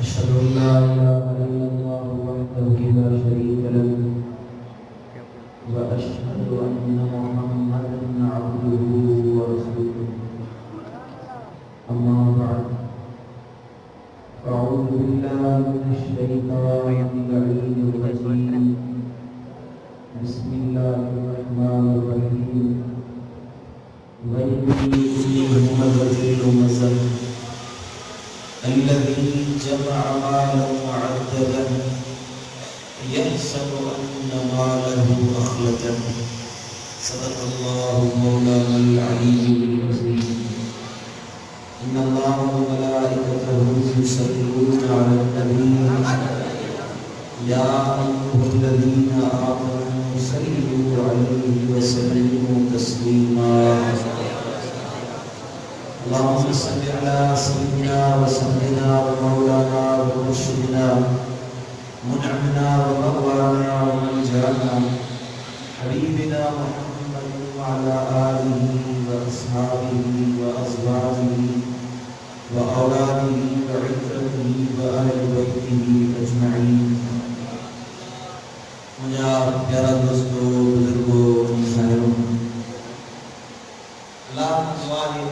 अशहदु अल्ला इलाहा इल्लल्लाह वहदहु ला शरीका लहु व अशहदु अन्ना मुहम्मदन अब्दुहु व रसूलुहु। अम्मा बअद फ़अऊज़ु बिल्लाहि मिनश शैतानिर रजीम। बिस्मिल्लाहिर रहमानिर रहीम। वैलुल लिकुल्लि हुमज़तिन लुमज़ah الذي جمع مالا وعدده يحسب أن ماله أخلده صدق الله مولانا العلي العظيم إن الله وملائكته يصلون على النبي يا أيها الذين آمنوا صلوا عليه وسلموا تسليما اللهم صل على سيدنا وسيدنا ومولانا ومرشدنا منعمنا ومولانا ومنجانا حبيبنا محمد وعلى آله وأصحابه وأزواجه وأولاده وعترته وأهل بيته أجمعين। मुझे प्यारा दोस्तों, बुजुर्गों, साहिरों, अल्लाह दुआ है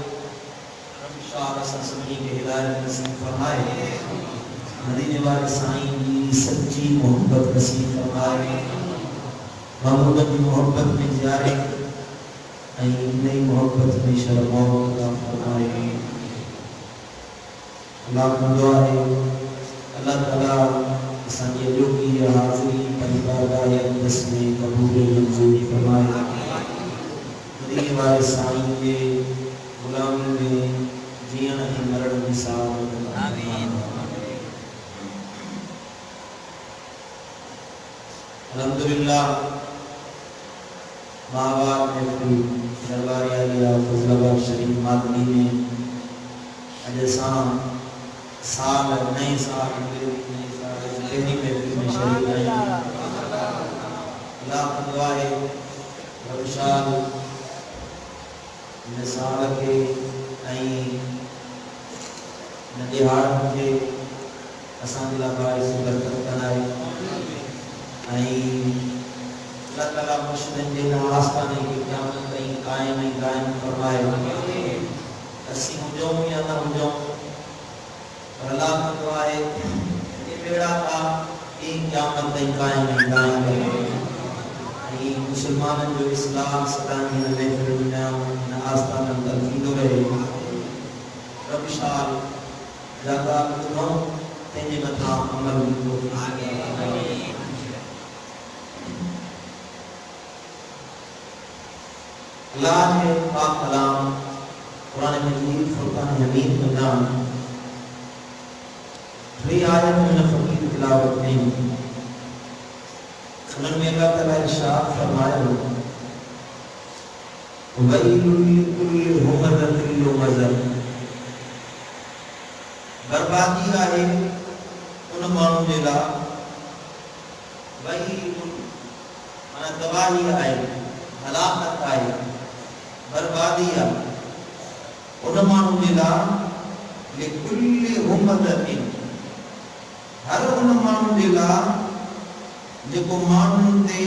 सभी के हिदायत नसीब फरमाए, मदीने वाले साईं की सच्ची मोहब्बत नसीब फरमाए, महमूद की मोहब्बत में जियारे नई मोहब्बत में शर्मौत फरमाए। अल्लाह की दुआ है अल्लाह ताला असांजे जो की हाज़िरी परिवार अक़दस में कबूल मंजूरी फरमाए। मदीने वाले साईं के गुलामी में जीवन की मरण की साथ आमीन। अल्हम्दुलिल्लाह माहवार में फिर दरबारिया या फजलाबाद शरीफ मादनी में अजसा साल नए साल पहली महफिल में शरीक आए। अल्लाह की दुआ है रबशाल मिसाल के नदिहार मुझे असांजे लाइ बारिश बरकत कराए। अल्लाह ताला मुर्शिदन जे आस्थाने के क़यामत ताईं कायम फरमाए। असीं हुजूं या न हुजूं, पर अल्लाह की दुआ है ये बेड़ा का ये क़यामत ताईं कायम रहे। मुसलमानन जो इस्लाम सदानी न महफिल न आस्थान तरफीदो रहे। रबशाल ज़्यादा ॿुधो तंहिंजे मथां अमल को अल्लाह के पाक कलाम कुरान मजीद फुरकान हमीद में नाम टी आयत में फकीर तिलावत में सुनन में अल्लाह ताला इरशाद फरमाया वैलुल लिकुल्लि हुमज़तिन लुमज़ah। बर्बादी आहे उन माण्हू जे लाइ, वैलुल माना तबाही आहे, हलाकत आहे, बर्बादी आहे उन माण्हू जे लाइ लिकुल्लि हुमज़तिन, हर उन माण्हू जे लाइ जेको माण्हुनि ते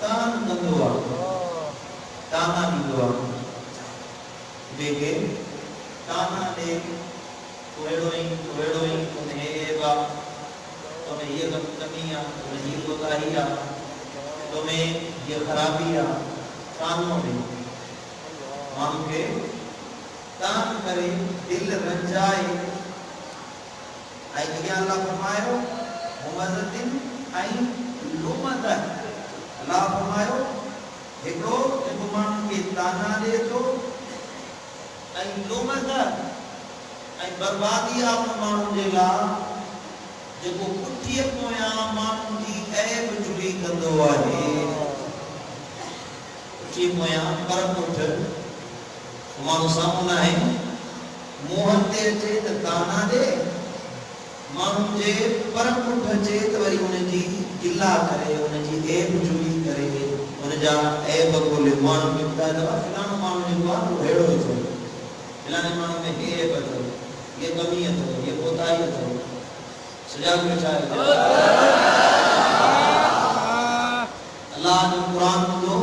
तान कंदो आहे, ताना ॾींदो आहे, जेके ताना ॾे तोड़ो ही तुम्हें ये बा तुम्हें ये कमी है, तुम्हें ये कोताही है, तुम्हें ये खराबी है, तानों में मानू के तान करे दिल रंजाए। आई क्या अल्लाह फरमायो हुमज़तिन आई लुमज़ah। अल्लाह फरमायो हिकिड़ो जेको माण्हू खे ताना ॾे थो ऐं लुमज़ah बर्बादी आहे उन माण्हू जे लाइ जेको पुठीअ पोयां माण्हू जी ऐब जुड़ी कंदो आहे। पुठीअ पोयां पर पुठ माण्हू साम्हूं न आहे, मुंहं ते अचे त ताना ॾे, माण्हू जे पर पुठ अचे त वरी उनजी गिला करे, उनजी ऐब जुड़ी करे, उनजा ऐब ॻोल्हे। माण्हू खे ॿुधाए त फलाणो माण्हू जेको आहे उहो अहिड़ो अथव, फलाणे माण्हू में हे ऐब अथव, ये कमी अथव, ये कोताही अथव, सजा बेचा अल्लाह जो कुरान ॿुधो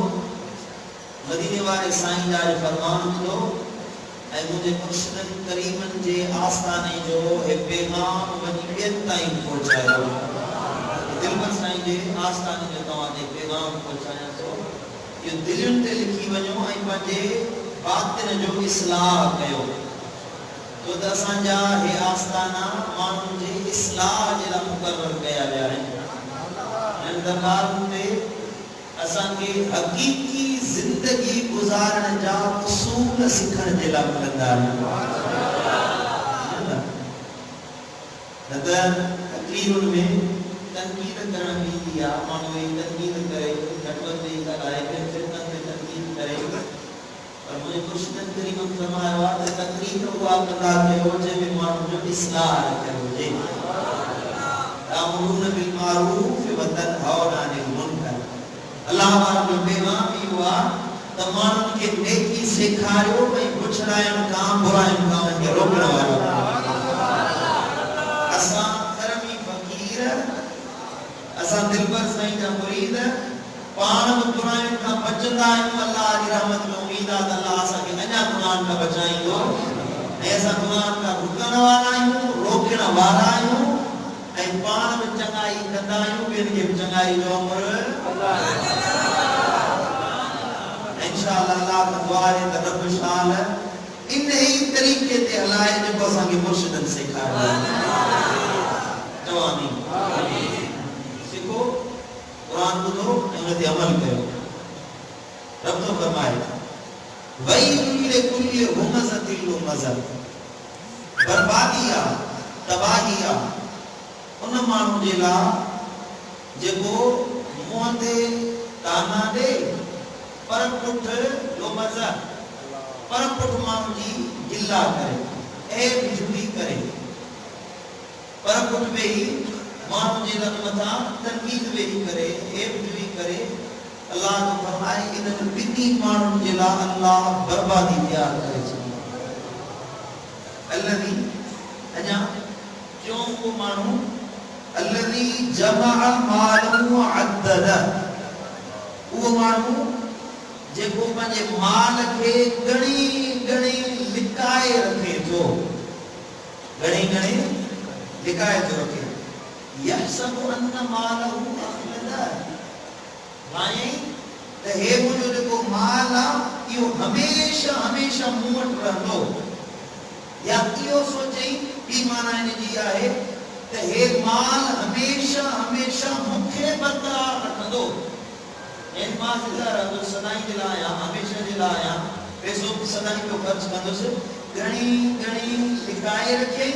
मदीने वारे साईं जा फरमान ॿुधो ऐं मुझे मुर्शिदन करीमन जे आस्थाने जो ए पैगाम वनी ॿियनि ताईं पहुचायो दिलबर साईं जे आस्थाने जो तव्हां ते पैगाम पहुचाया थो इहो दिलनि ते लिखी वञो ऐं पंहिंजे बातिन जो इस्लाह कयो तो त असांजा हे आस्थाना माण्हुनि जे इस्लाह जे लाइ मुक़ररु कया विया आहिनि दरबारुनि ते असांखे हक़ीक़ी ज़िंदगी गुज़ारण जा उसूल सिखण जे लाइ मिलंदा आहिनि न त तकरीरुनि में तनक़ीद करण ईंदी आहे माण्हू तनक़ीद करे घटवत जी ॻाल्हाए फितननि ते तनक़ीद करे पर मुंहिंजे मुर्शिदनि करीम फरमायो आहे त तकरीर उहा कंदा कयो जंहिंमें माण्हुनि जो इस्लाह कयो हुजे तामुरून बिल मारूफ व तनहौन अनिल मुनकर अल्लाह वारो जो पैगाम इहो आहे त माण्हुनि खे नेकी सेखारियो ऐं पुछड़ाइण खां बुराइयुनि खां उनखे रोकण वारो असां करमी फ़क़ीर असां दिलबर साईं जा मुरीद पाण बि बुराइयुनि खां बचंदा आहियूं अल्लाह जी रहमत में उम्मीद आहे त अल्लाह असांखे अञा गुनाहनि खां बचाईंदो ऐं असां गुनाहनि खां रुकण वारा आहियूं रोकण वारा आहियूं ऐं पाण बि चङाई कंदा आहियूं ॿियनि खे बि चङाई जो अमर इंशाअल्लाह अल्लाह का दुआ है त रब शाल इन ही तरीके ते हलाए जेको असांखे मुर्शिदनि सेखारियो चओ आमीन सिखो कुरान ॿुधो ऐं उन ते अमल कयो रब तो फरमाए वैलुल लिकुल्लि हुमज़तिल लुमज़ह बर्बादी आहे तबाही आहे उन माण्हू जे लाइ जेको मुंहं ते ताना ॾे पर पुठ लुमज़ह पर पुठ माण्हू जी गिला करे ऐब जुड़ी करे पर पुठ वेही माण्हू जे लॻ मथां तनक़ीद वेही करे ऐब जुड़ी करे अल्लाह जो फरमाए इन्हनि ॿिन्ही माण्हुनि जे लाइ अल्लाह बर्बादी तयार करे छॾी अल्लज़ी अञा टियों को माण्हू अल्लज़ी जमअ मालहु अद्दद उहो माण्हू जेको पंहिंजे माल खे घणी घणी लिकाए रखे थो घणी घणी लिकाए थो रखे यहसब अन्न मालहु अखलद भाई त हे मुंहिंजो जेको माल आहे इहो हमेशा हमेशा मूं वटि रहंदो या इहो सोचई ॿी माना हिन जी आहे त हे माल हमेशा हमेशा मूंखे बरक़रार रखंदो इन मां ज़िंदा रहंदो सदाई जे लाइ आहियां हमेशा जे लाइ आहियां पैसो सदाई पियो ख़र्च कंदुसि घणी घणी लिकाए रखे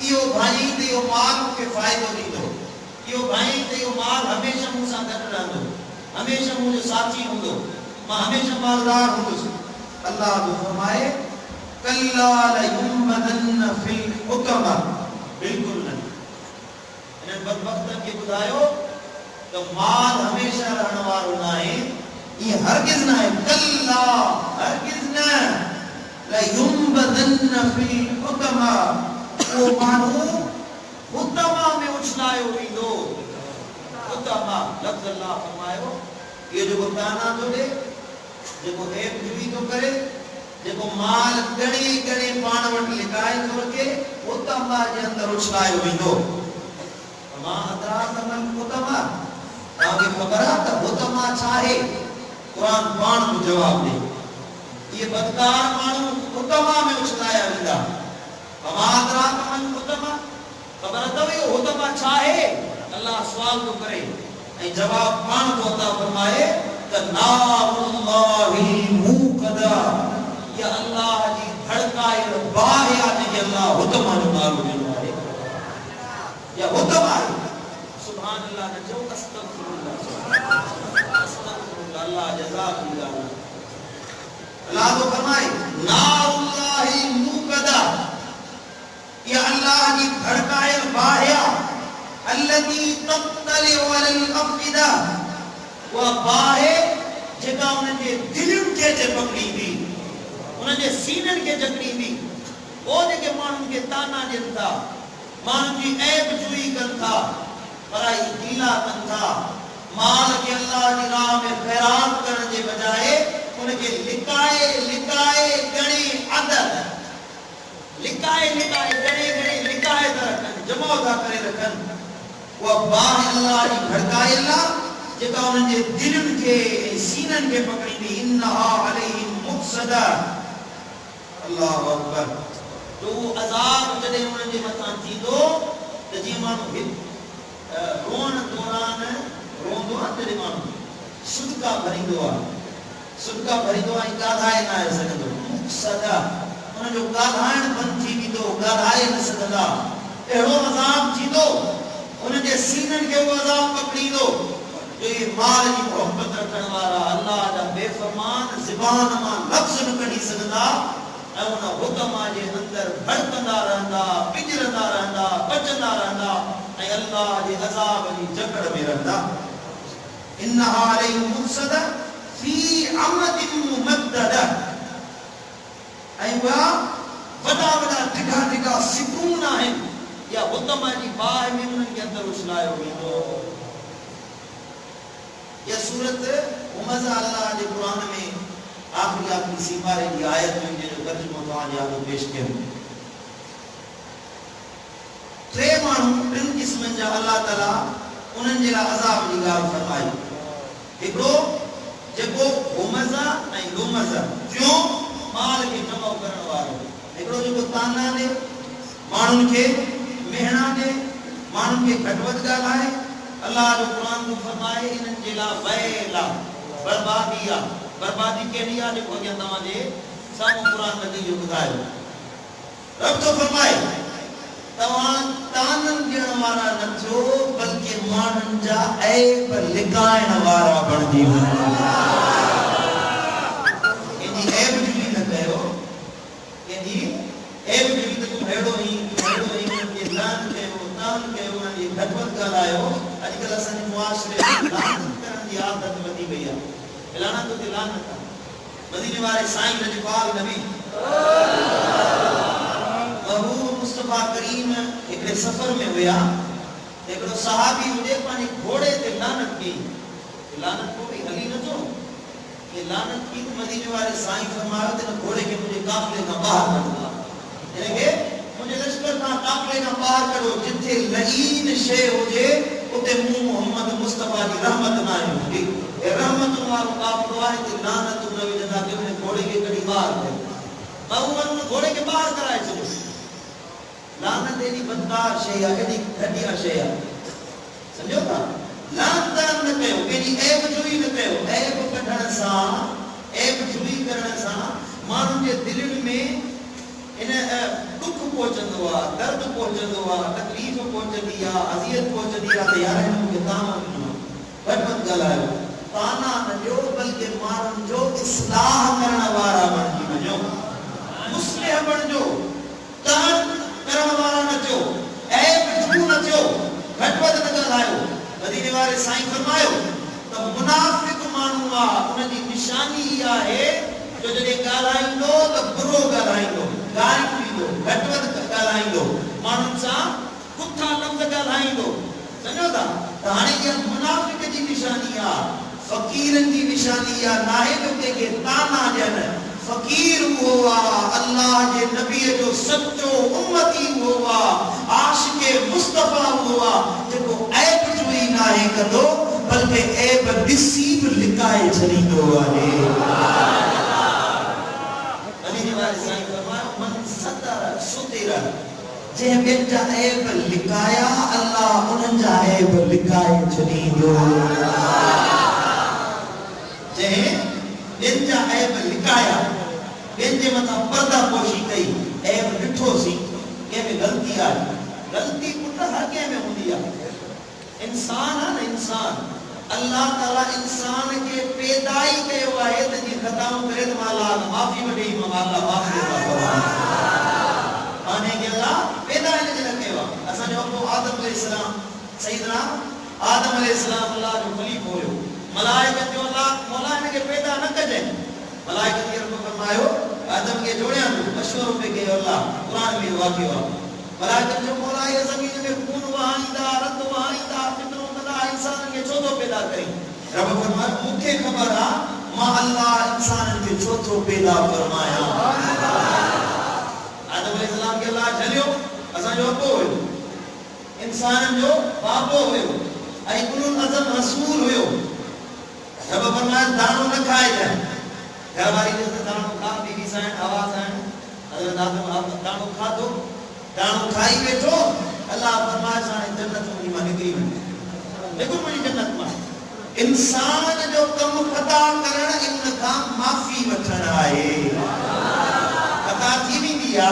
इहो भाई त इहो माल मूंखे फ़ाइदो ॾींदो इहो भाई त इहो माल हमेशा मूं सां गॾु रहंदो हमेशा मुझे साथी होंदो मां हमेशा मालदार होंदुसि अल्लाह जो फरमाए कल्ला लयुमदन फिल हुकमा बिल्कुल न इन बदबख्तन के बुधायो तो माल हमेशा रहने वालो ना है ये हरगिज ना है कल्ला हरगिज ना लयुमदन फिल हुकमा वो मानू हुतमा में उछलायो वींदो हुतमा लफ्ज़ अल्लाह फरमायो ये जो ताना तो दे जेको ऐब जुड़ी तो करे जेको माल घणी घणी पाण वटि लिकाए तो रखे हुतमा जे अंदर उछलायो वींदो मां अदरा तमन हुतमा ताके खबर आहे त हुतमा छा आहे कुरान पाण को जवाब दे ये बदकार माण्हू हुतमा में उछलाया वेंदा मां अदरा तमन हुतमा खबर अथव इहो हुतमा छा आहे अल्लाह सवाल तो करे ऐं जवाब पाण तो अता फरमाए त नारुल्लाहि मुक़दा या अल्लाह जी धड़कायल बाहि आहे जे अल्लाह हुतमा जो नालो ॾिनो आहे या हुतमा आहे सुभान अल्लाह ने जो अस्तगफिरुल्लाह अल्लाह जज़ा दी अल्लाह तो फरमाए नारुल्लाहि मुक़दा या अल्लाह जी धड़कायल बाहि अल्लती तत्तलिउ अलल अफिदा वा बाहे जेका उनजे दिलुनि खे जे पकड़ींदी उनजे सीननि खे जकड़ींदी वो जेके माण्हुनि खे ताना ॾियनि था मान जी ऐब जुई कन था पराई गीला कन था माल के अल्लाह की राह में खैरात करने के बजाय उनके लिकाए लिकाए गणे अदद लिकाए लिकाए गणे गणे लिकाए रखन जमा था करे रखन वो बाह अल्लाह की भड़काए अल्लाह जेका उनके दिलन के सीनन के पकड़ी दी इन्नहा अलैहिम मुक़सदा अल्लाहु अकबर तो अजाब जदे उनके मथा थींदो त जी मानु रोन दौरान रोंदो जदे मानु सुदका भरिंदो आई गाधाए ना है सकदो मुक़सदा उन जो गाधाइण बंद थी विदो गाधाए न सकदा एड़ो अजाब थींदो उनके सीनन के वो अजाब पकड़ी दो जो ये माल की मोहब्बत रखण वाला अल्लाह दा बेफरमान ज़बान मां लफ्ज़ न कढी सकदा ऐं उन हुक्म जे अंदर भड़कंदा रहंदा पिंजरंदा रहंदा बचंदा रहंदा ऐं अल्लाह जे अज़ाब जी जकड़ में रहंदा इन्नहा अलैहिम मुक़सदा फी अमदिन मुमद्ददा ऐं वा वडा वडा टिका टिका सिकून आहिनि या हुक्म जी बाह में उनन के अंदर उछलायो वेंदो यह सूरत हुमज़ा अल्लाह के कुरान में आखिरी सीमारे की आयत में जो तर्जुमो तो आज आपको पेश किया टे मानू टिन किस्मन जा अल्लाह ताला उनन जे अजाब जी गाल फरमाई एकड़ो जेको हुमज़ा ऐं लुमज़ा क्यों माल के जमा करण वालो एकड़ो जेको ताना दे मानुन के मेहना दे मानुन के घटवत गालाए अल्लाह जो कुरान को फरमाए इनन जेला बैला बर्बादी के लिया जो हो गया तमाजे सब कुरान में जो बुधायो रब तो फरमाए तवान तानन गिण वाला न थियो बल्कि मानन जा ऐब लिकाइण वाला बणजी वञो इनी ऐब जुली न कयो इनी ऐब जुली तो हेड़ो ही के लान कयो तान कयो ये घटवत गालायो अजकल असन मुआशरे लानत करन की आदत वधी गई है लानत तो लानत मदीने वाले साईं रजपाल नबी महबूब मुस्तफा करीम एक सफर में हुआ एक सहाबी मुझे पानी घोड़े ते लानत की लानत को भी हली न जो ये लानत की मदीने वाले साईं फरमाया थे घोड़े के मुझे काफले का बाहर कर दो यानी मुझे लश्कर का काफले का बाहर करो जिथे लईन शे होजे उते मुंह मोहम्मद मुस्तफा की रहमत ना होगी ए रहमत वालो काफलो है ते लानत न विजदा के उन्हें घोड़े के कड़ी बाहर कर बहुवन घोड़े के बाहर कराए चलो लानत एडी बदकार शे या एडी घटिया शे समझो ना लानत न कयो एडी ऐब जुई न कयो ऐब कढण सा ऐब जुई करण सा मानू के दिल में इन दुख पहुंचंदो आ दर्द पहुंचंदो आ तकलीफ पहुंचदी आ अजियत पहुंचदी आ त यार इनके ताम घटवत गलायो ताना न जो बल्कि मानन जो इस्लाह करण वाला बणजी वञो मुस्लिह बणजो तान करण वाला न थियो ऐब जू न थियो घटवत न गलायो मदीने वाले साईं फरमायो त मुनाफिक मानू आ उनजी निशानी इहा है जो जडे गालाइंदो त बुरो गालाइंदो गाली पींदो घटवत गालाइंदो मानुन सा कुथा लफ्ज गालाइंदो समझो था त हाणे ये मुनाफिक जी निशानी आ फकीरन जी निशानी आ नाहे जो के ताना जन फकीर हुआ अल्लाह के नबी जो सच्चो उम्मती हुआ आशिक मुस्तफा हुआ जेको ऐब जुई नाहे कंदो बल्कि ऐब नसीब लिकाए छड़ींदो आहे जे बिन जा ऐब लिकाया अल्लाह उनन जा ऐब लिकाए छड़ींदो जे बिन जा ऐब लिकाया बिन जे मथा पर्दा पोशी कई ऐब ॾिठो सी के में गलती आ गलती पुट हर के में हुंदी आ इंसान है ना इंसान अल्लाह ताला इंसान के पैदाई कयो आहे त जी खताऊं करे त माला माफी वडे माला माफी आने के अल्लाह पैदा इन जे कयो असा जो आदम अलैहिस्सलाम सैयदना आदम अलैहिस्सलाम अल्लाह जो खलीफा हुयो मलाइका जो अल्लाह मौला ने के पैदा न कजे मलाइका के रब फरमायो आदम के जोड़िया मशवरो पे के अल्लाह कुरान में वाक़ियो मलाइकन जो मौला ये ज़मीन में खून वहाईंदा रत वहाईंदा फितरो कंदा इंसान के छो तो पैदा करी रब फरमाए मुखे खबर आ मां अल्लाह इंसान के छो तो पैदा फरमाया आदम अलैहिस्सलाम के अल्लाह झलियो असा जो अबो हुयो इंसान जो बाबो हुयो ऐं उलुल अज़म रसूल हुयो रब फरमाए दाणो न खाए जाए घरवारी ने दाणो खा बीवी सां आवाज आए हज़रत आदम दाणो खाधो दाणो खाई बैठो अल्लाह फरमाए सां जन्नत में मां निकरी वञे देखो मुझी जन्नत में इंसान जो कम खता करण इन का माफी वठण आए खता थी विंदी आ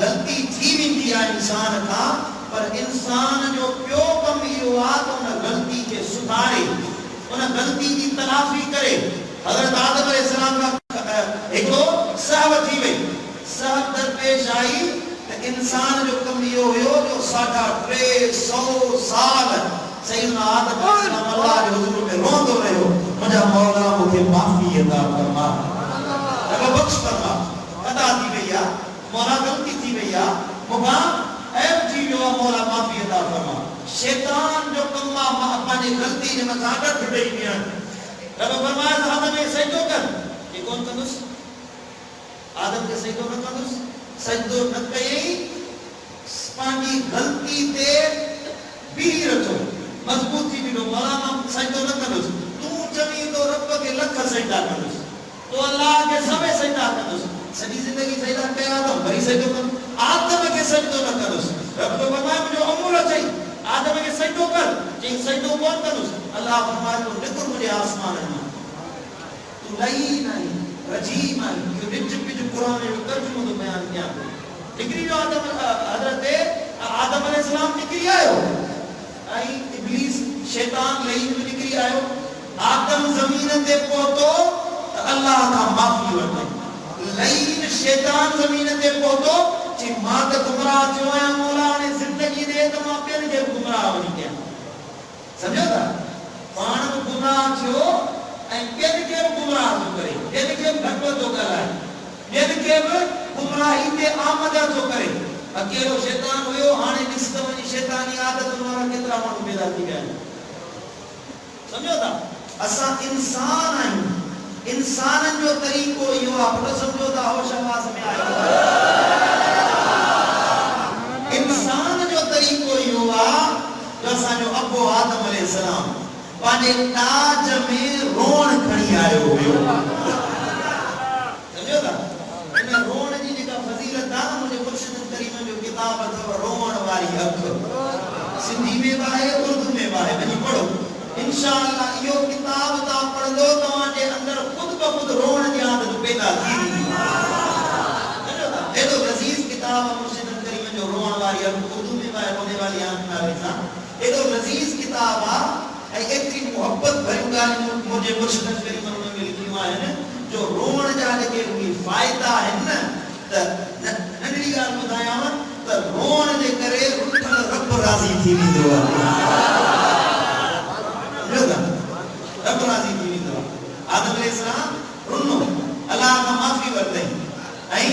गलती थी विंदी आ इंसान का पर इंसान जो पियो कम इहो आ त उन गलती के सुधारे उन गलती की तलाफी करे हज़रत आदम अलैहिस्सलाम का हिकिड़ो सहव थी वई सहव दरपेश आई त इंसान जो कम इहो हुयो जो 350 साल सैयदना आदम अलैहिस्सलाम अल्लाह जे हुजूर में रोंदो रहियो मुंहिंजा मौला मूंखे माफ़ी अता फरमा रब बख्श फरमा अदा थी वई आ मौला गलती थी वई आ मूंखां ऐब थी वियो आ मौला माफ़ी अता फरमा शैतान जो कम आ पंहिंजी गलती जे मथां ॾढ ॾेई ॾियण रब फरमाए आदम खे सजदो कर ये कौन कंदुसि आदम खे सजदो न कंदुसि सजदो न कयई पंहिंजी गलती ते बीह रखो मजबूत थी वियो मौला मां सजदो न कंदुसि तूं चवी तो रब के लख सजदा कंदुसि तो अल्लाह के सभई सजदा कंदुसि सॼी ज़िंदगी सजदा कया त वरी सजदो कर आदम के सजदो न कंदुसि रब तो फरमाए मुंहिंजो अमूल चई आदम के सजदो कर चई सजदो कोन कंदुसि अल्लाह फरमाए तो निकुर मुझे आसमान में तू लईन आई रजीम आई यो निच पिच कुरान जो तर्जुमो तो बयान किया निकरी जो आदम हजरत आदम अलैहिस्सलाम निकरी आयो आई इब्लीस शैतान लईन में निकरी आयो आदम जमीन ते पहुतो अल्लाह का माफी वठे लईन शैतान जमीन ते पहुतो कि मां त गुमराह थियो आया मौला ने जिंदगी दे त मां पेन के गुमराह वणी गया समझो था पाण गुमराह थियो ऐं पेन के गुमराह थो करे पेन के भटको थो ॻाल्हाए पेन के गुमराही ते आमद थो करे अकेलो शैतान हुयो हाणे ॾिस त वञी शैतानी आदतुनि वारा केतिरा माण्हू पैदा थी विया आहिनि समझो था असां इंसान आहियूं इंसाननि जो तरीक़ो इहो आहे पुटु सम्झो था होश आवाज़ में आयो इंसान जो तरीक़ो इहो आहे जो असांजो अबो आदम अलैहिस्सलाम पंहिंजे ताज में रोण खणी आयो हुयो समझो था इन रोण जी जेका फज़ीलत आहे मुंहिंजे मुर्शिद करीम जो किताब अथव रोण वारी अखि सिंधी में बि आहे उर्दू में बि आहे वञी पढ़ो इंशाअल्लाह इहो किताब ता पढ़ंदो तव्हांजे अंदर खुद ब खुद रोण जी आदत पैदा थी वेंदी समझो था एॾो लज़ीज़ किताब मुर्शिद करीम जो रोण वारी अखि उर्दू में बि आहे रोने वाली आंख नाले सां एॾो लज़ीज़ किताब आहे ऐं एतिरी मोहब्बत भरियूं ॻाल्हियूं मुंहिंजे मुर्शिद करीम में लिखियूं आहिनि जो रोण जा जेके उहे फ़ाइदा आहिनि न त नंढड़ी ॻाल्हि ॿुधायांव त रोण जे करे रुठल रब राज़ी थी वेंदो आहे रब राज़ी थी वेंदो आहे आदम अलैहिस्सलाम रुनो अल्लाह खां माफ़ी वरितई ऐं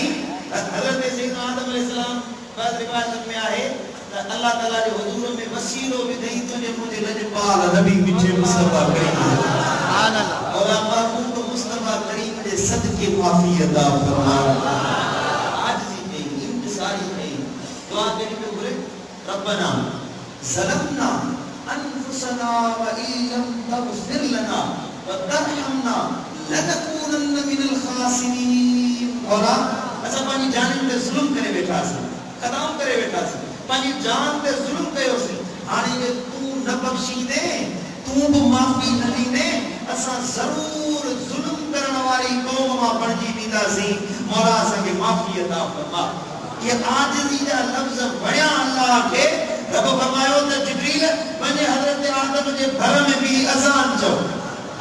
हज़रत सैयदना आदम अलैहिस्सलाम बाद रिवायत में आहे त अल्लाह ताला जे हुजूर में वसीलो विधई तुंहिंजे मुंहिंजे लजपाल नबी मिठे मुस्तफा करीम सुभान अल्लाह मौला महबूब मुस्तफा करीम जे सदके माफ़ी अता फरमा आजिज़ी कई इंतसारी कई दुआ करी पे बोले रब्बना ज़लमना अनफुसना व इल्लम तग़फिर लना व तरहमना लनकूनन्न मिनल खासिरीन मौला असां पंहिंजी जान ते ज़ुल्म करे वेठासीं ख़ताम करे वेठासीं पंहिंजी जान ते ज़ुल्म कयोसीं हाणे जे तूं न बख़्शींदे तूं बि माफ़ी न ॾींदे असां ज़रूर ज़ुल्म करण वारी क़ौम मां बणिजी वेंदासीं मौला असांखे माफ़ी अता फरमा ये आजिज़ी जा लफ़्ज़ वणिया अल्लाह खे रब फरमायो त जिब्रील वञे हज़रत आदम जे घर में बि अज़ान चओ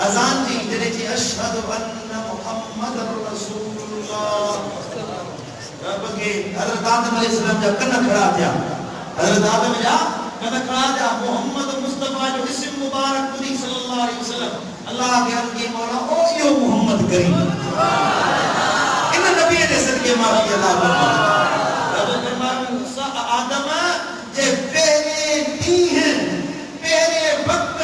अज़ान जी जॾहिं चई अशहदु अन्न मुहम्मदर रसूलुल्लाह रब के हज़रत आदम अलैहिस्सलाम जा कन खड़ा थिया हज़रत आदम जा कन खड़ा थिया मोहम्मद मुस्तफा जो इस्म मुबारक ॿुधी सल्लल्लाहु अलैहि वसल्लम अल्लाह के अर्ज़ कई मौला ओ यो मोहम्मद करीम इन नबी जे सदके माफ़ी अता फरमा रब फरमायो आदम जे पहले दी पहले वक्त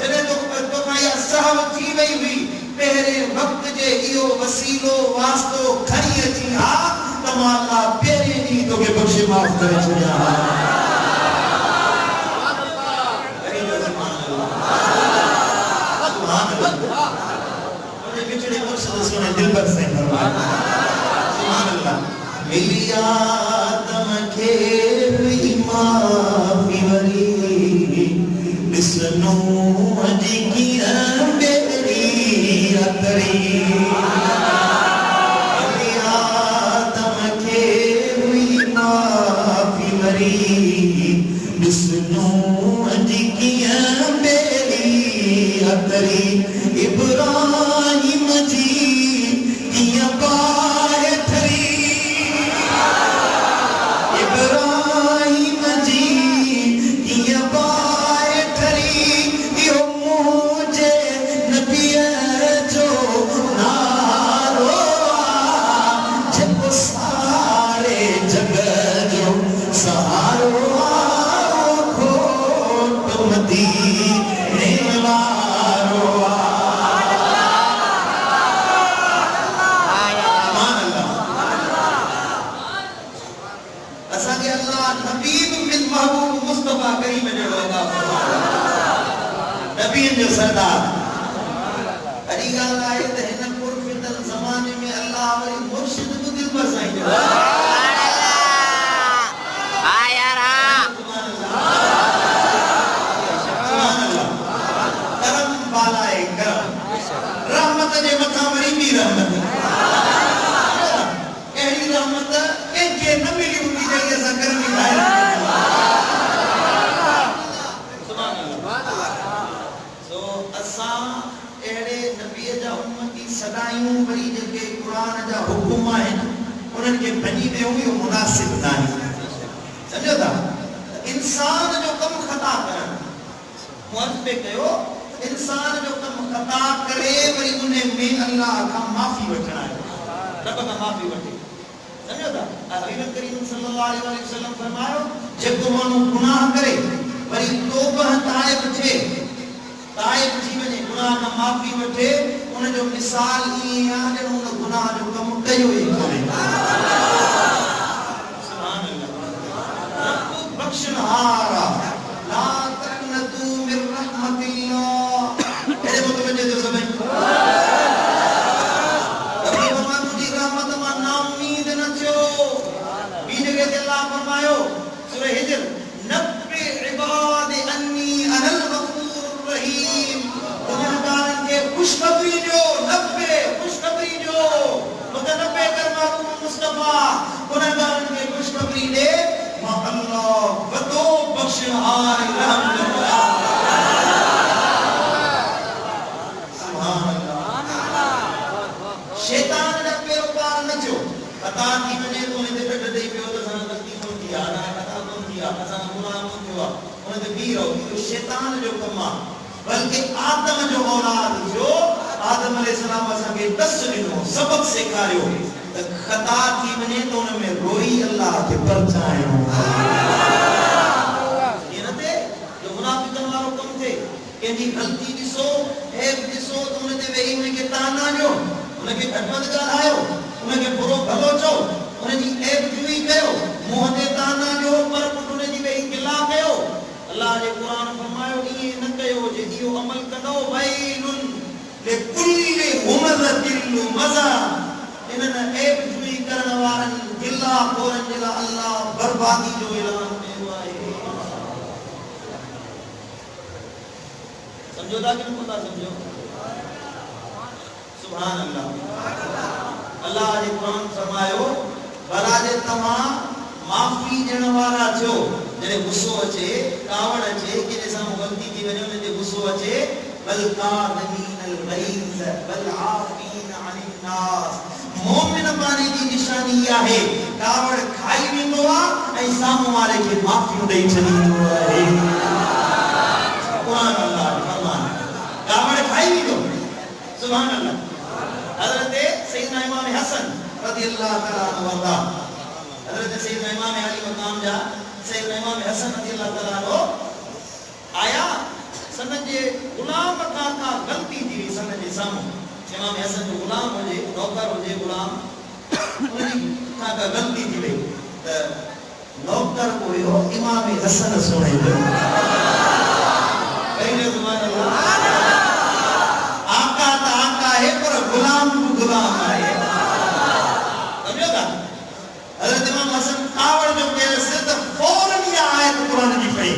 जने तो माया साहब थी वई हुई पहले वक्त जे इयो वसीलो वास्तो खणी अची हा तमाला पहले दी तो के बख्शे माफ करे छया सुभान अल्लाह मुझे बिछड़े मुर्शिद सुने दिल पर से सुभान अल्लाह मिली आदम के माफी वरी दिसनो अजी की बेरी अतरी मिली आदम के माफी वरी दिसनो अजी की बेरी अतरी इब्राहिम जी किया बाहे थरी इब्राहिम जी किया बाहे थरी यो मुझे नबी जो नारो जब सारे जग जो सहारो खोट मदीने वारो नबी जो सरदार अड़ी गाल आए त हिन पुरफिदल ज़माने में अल्लाह वरी मुर्शिद को दिल पर साईं जो सुभान अल्लाह करम बालाए करम रहमत जे मथा वरी भी रहमत एही रहमत के न मिली हुंदी जई असा करनी ॿाहिरि एड़े नबी जा उम्मती सदायूं वरी जेके कुरान जा हुकुम आहिनि उन्हनि खे भञी वियो इहो मुनासिब नाहे समझो था इंसान जो कम खता करण मुअज़्ज़ पे कयो इंसान जो कम खता करे वरी उन्हें में अल्लाह खां माफ़ी वठणा आहे रब खां माफ़ी वठे समझो था हज़रत करीम सल्लल्लाहु अलैहि वसल्लम फरमायो जेको माण्हू गुनाह करे वरी तौबह ताइब थे ताइब जी वने गुनाह का माफी वठे उन जो मिसाल ई है जे उन गुनाह जो कम कयो ही कोने सुभान अल्लाह रब बख्शनहारा ला तकनतु मिर रहमतिल्लाह एरे मुतवज्जे जो समय रब फरमायो जी रहमत मा नाउमीद न थियो बी जगह ते अल्लाह फरमायो सूरह हिजर नब्बे इबाद अन्नी अनल गुनाहगारन के खुशखबरी जो नब्बे खुशखबरी जो मुतनब्बे कर मालूम मुस्तफा गुनाहगारन के खुशखबरी दे मा अल्लाह वतो बख्शनहार रहमत सुभान अल्लाह शैतान ने पेरोकार न जो पता थी वने तो ने डट दई पियो तो सन गलती कोन किया ना पता कोन किया असा गुनाह कोन किया उन ते बी रहो शैतान जो कमा बल्कि आदम जो औलाद जो आदम अलैहिस्सलाम असा के दस दिनों सबक सिखायो त खता थी वने तो उन में रोई अल्लाह के परचायो ये न थे जो मुनाफिकन वालो कम थे के जी गलती दिसो ऐब दिसो तो उन ते वेही उन के ताना जो उन के घटमत गालायो उन के बुरो भलो चो उन जी ऐब जुई कयो मुंह ते ताना जो पर उन जी वेही गिला कयो अल्लाह ने कुरान फरमायो ये न कयो जे इयो अमल कनो वैलुन लिकुल्ली हुमज़तिल लुमज़ा इनन ऐब जुई करण वारन गिला कोरन जिला अल्लाह बर्बादी जो ऐलान कयो आहे समझो था कि न पता समझो सुभान अल्लाह अल्लाह ने कुरान फरमायो भला जे तमा माफी देण वारा थियो जने गुस्सो अचे कावड़ अचे कि जैसा गलती थी वने ने गुस्सो अचे बल कादमीन अल गैज़ बल आफीन अनिन नास मोमिन बानी जी निशानी आहे कावड़ खाई वेंदो आ ऐं सामू वाले खे माफी ॾेई छॾींदो आहे कुरान अल्लाह फरमान कावड़ खाई वेंदो सुभान अल्लाह हज़रत सैयदना इमाम हसन रज़ी अल्लाह तआला अन्हु हज़रत सैयदना इमाम अली मकाम जा सैयदना इमाम हसन रज़ियल्लाहु ताला अन्हु आया सन जे गुलाम का गलती थी सन जे सामू इमाम हसन जो गुलाम होजे नौकर होजे गुलाम उनकी का गलती थी वई त नौकर को यो इमाम हसन सुने जो कहिने सुभान अल्लाह आका ता आका है पर गुलाम गुलाम है समझो का हजरत इमाम हसन कावड़ जो के से तो फौरन ये आयत कुरान की पढ़ी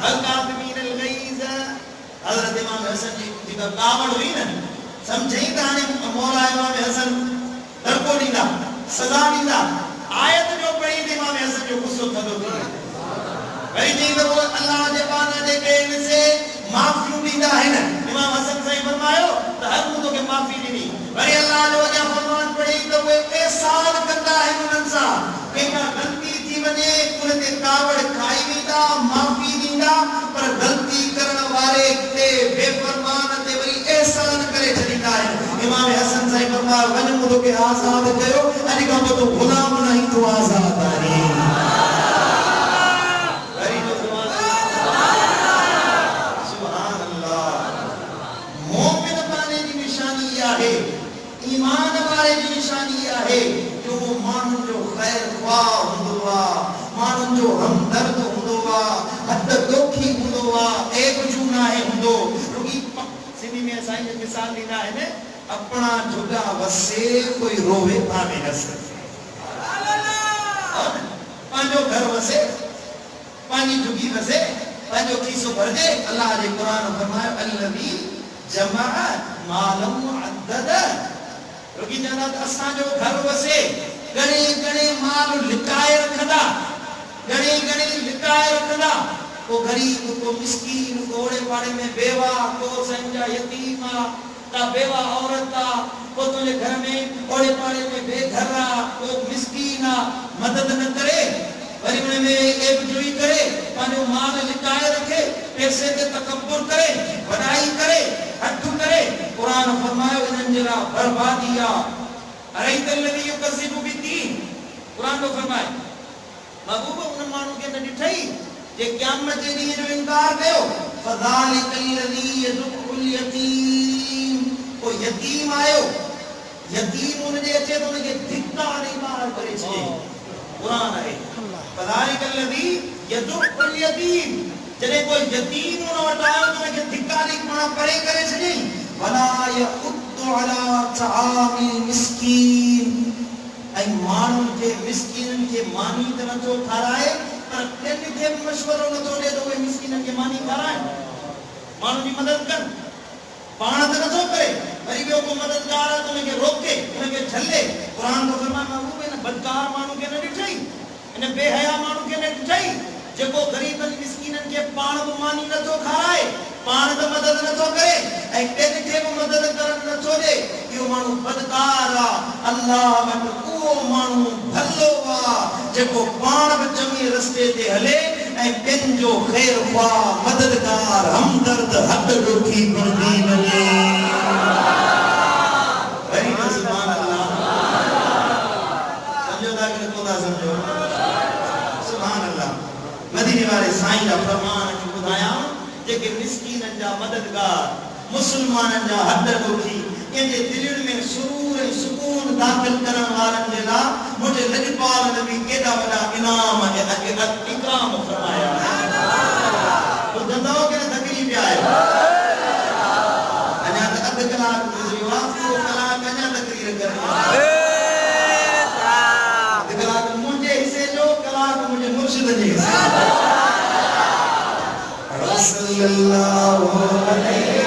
अल काज़िमीन अल गैज़ हजरत इमाम हसन जी का कावड़ हुई ना समझे त हाने मौला इमाम हसन डरको दींदा सजा दींदा आयत जो पढ़ी थी इमाम हसन जो गुस्सो थदो थी वरी जी तो अल्लाह जे पाना जे के से माफी दींदा है ना इमाम हसन सही फरमायो त हर मुदो के माफी दी वरी अल्लाह जो अॻियां फरमान पढ़ी तो वे एहसान कंदा है उनन सा केका गलती थी वने उन ते कावड़ खाई वेंदा माफी दींदा पर गलती करण वाले ते बेफरमान ते वरी एहसान करे छडींदा है इमाम हसन सही फरमायो वन मुदो के आजाद कयो अॼु खां पोइ तो गुलाम नहीं तो आजाद आही वरी जो सुभान अल्लाह मोमिन पाने की निशानी आहे ईमान वाले जी निशानी आहे जो मानन जो खैर ख्वाह हुंदो मानन जो हमदर्द हुंदो हद दोखी हुंदो एक जूना है हुंदो रुकी सिंधी में साईं जो मिसाल दीना है ने अपना जुगा वसे कोई रोवे पावे हसे पांजो घर वसे पानी जुगी वसे पांजो खीसो भरजे अल्लाह जे कुरान फरमायो अल्लज़ी जमा मालम अद्दद रुकी जाना असा जो घर वसे गणे गणे माल लिकाए रखदा गणे गणे लिकाए रखदा को गरीब को मिस्कीन को ओड़े पाड़े में बेवा को संजा यतीम ता बेवा औरत को तुझे घर में ओड़े पाड़े में बेघर को मिस्कीन मदद न करे वरी में एकजुई करे पानो माल लिकाए रखे पैसे ते तकब्बुर करे बड़ाई करे हट करे कुरान फरमायो इनन जरा बर्बादिया अरे तल्लदी युकज़िबु बिद्दीन कुरान में फरमाए महबूब उन मानू के न दिठई जे क़यामत जे दी जो इनकार कयो फज़ालिकल्लज़ी यदुल यतीम को यतीम आयो यतीम उन जे अचे तो उनके धिक्कार मार करे छे कुरान है फज़ालिकल्लज़ी यदुल यतीम जने कोई यतीम न वटायो तो उनके धिक्कारी मार परे करे छे वला यउद्दु अला तआमिल मिस्कीन आई मानू के मिस्कीनन के मानी त नथो खाराए पर केन के मशवरो नथो दे तो वे मिस्कीनन के मानी खाराए मानू की मदद कर पाण त नथो करे वरी को मददगार तो उनके रोके उनके झल्ले कुरान तो फरमाए महबूब ने बदकार मानू के न दिठई इन बेहया मानू के न दिठई जेको गरीबन मिस्कीनन के पाण मानी नथो खाराए पाण त मदद नथो करे ऐ केन के मदद करन नथो दे यो मानू बदकार अल्लाह वट को मानू भलो जेको पाण बि चङे रस्ते ते हले ऐं केन जो खैर ख्वाह मददगार हमदर्द हद डोखी बणदी वञे वरी सुभान अल्लाह समझो था कि कोन समझो सुभान अल्लाह मदीने वाले साईं जा फरमान जो बुधाया जेके मिस्कीनन जा मददगार मुसलमानन जा हद डोखी इनके दिलनि में सुरूर ऐं सुकून दाखिल करण वारन जे ला मुझे लजपाल नबी केडा वडा इनाम इकराम फरमाया तो जंदो के तकरीर पे आयो अना अध कलाक गुजरियो को कलाक अना तकरीर कर अध कलाक मुझे हिस्से जो कलाक मुझे मुर्शिद जे सल्लल्लाहु अलैहि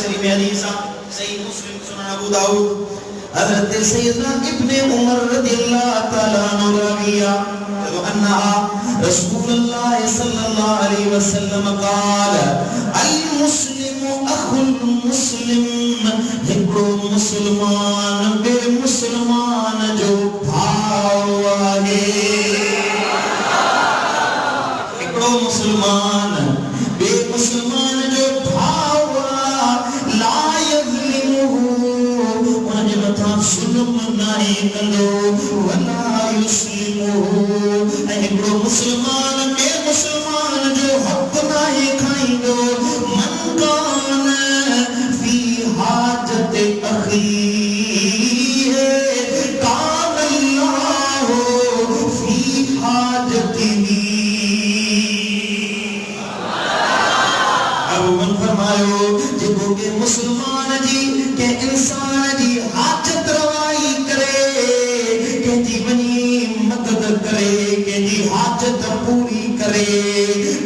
शरीफ हदीस सही मुस्लिम सुनन अबू दाऊद हजरत सैयदना इब्ने उमर रदियल्लाहु ताला अन्हु रविया अन्हा रसूलुल्लाह सल्लल्लाहु अलैहि वसल्लम قال المسلم اخو المسلم हिकड़ो मुसलमान बे मुसलमान जो भाउ आहे मुसलमान बेमुसलमान जो भावा ला यज़लिमुहु उनजे मथा जुल्म नाहे कंदो वला युस्लिमुहु ऐं हिकिड़ो मुसलमान बेमुसलमान जो हक़ नाहे खाईंदो मन कान फी हाजत अखीह कान अल्लाहु फी हाजतिही फरमायो जेको के मुसलमान जी के इंसान जी हाजत रवाई करे के जी वनी मदद करे के जी हाजत पूरी करे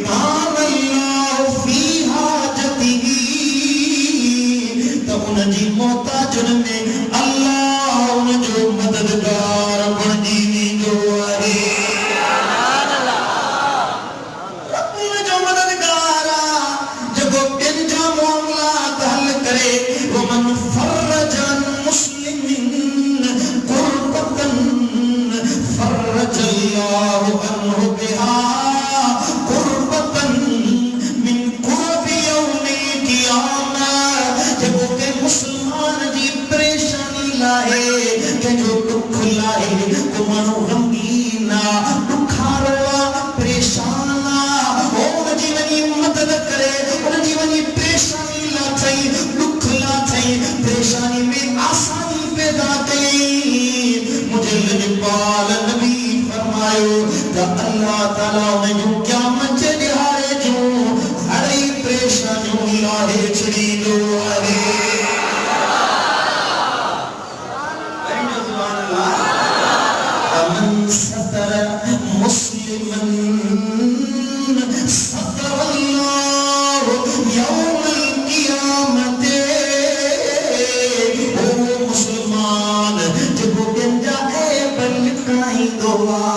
कान अल्लाह फी हाजतिही तो उन जी मोहताजन में अल्लाह उन जो मददगार बणजी वेंदो आहे अल्लाह ताला ने जो क्या मंचे दिहारे जो हरे परेशानियों लाहे छड़ी दो अरे सुभान अल्लाह अमन सतर मुस्लिमन सतर अल्लाह यौमल क़ियामत ओ मुसलमान जब गंजा है बलकाई दोआ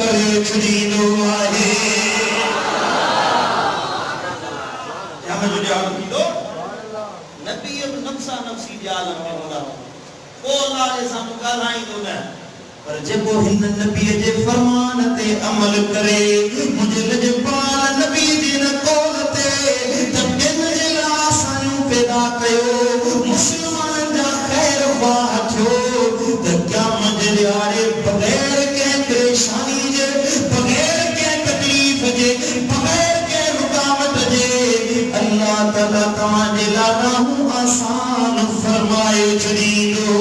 करे छॾींदो आहे या मुझे जवाब दी दो नबी अब नफ्सा नफ्सी जे आलम में हूंदा को अल्लाह जे साम्हूं ॻाल्हाईंदो न पर जेको हिन नबी जे फरमान ते अमल करे मुझे लजपाल नबी जी न कौल ते त ॿियनि जे लाइ आसानियूं पैदा कयो मुस्लमान जा ख़ैर ख़्वाह थियो त क़यामत जे ॾियारे बग़ैर कंहिं परेशानी जे बग़ैर कंहिं तकलीफ़ जे बग़ैर कंहिं रुकावट जे अल्लाह ताला तव्हांजे लाइ ॾाढो आसान फरमाए छॾींदो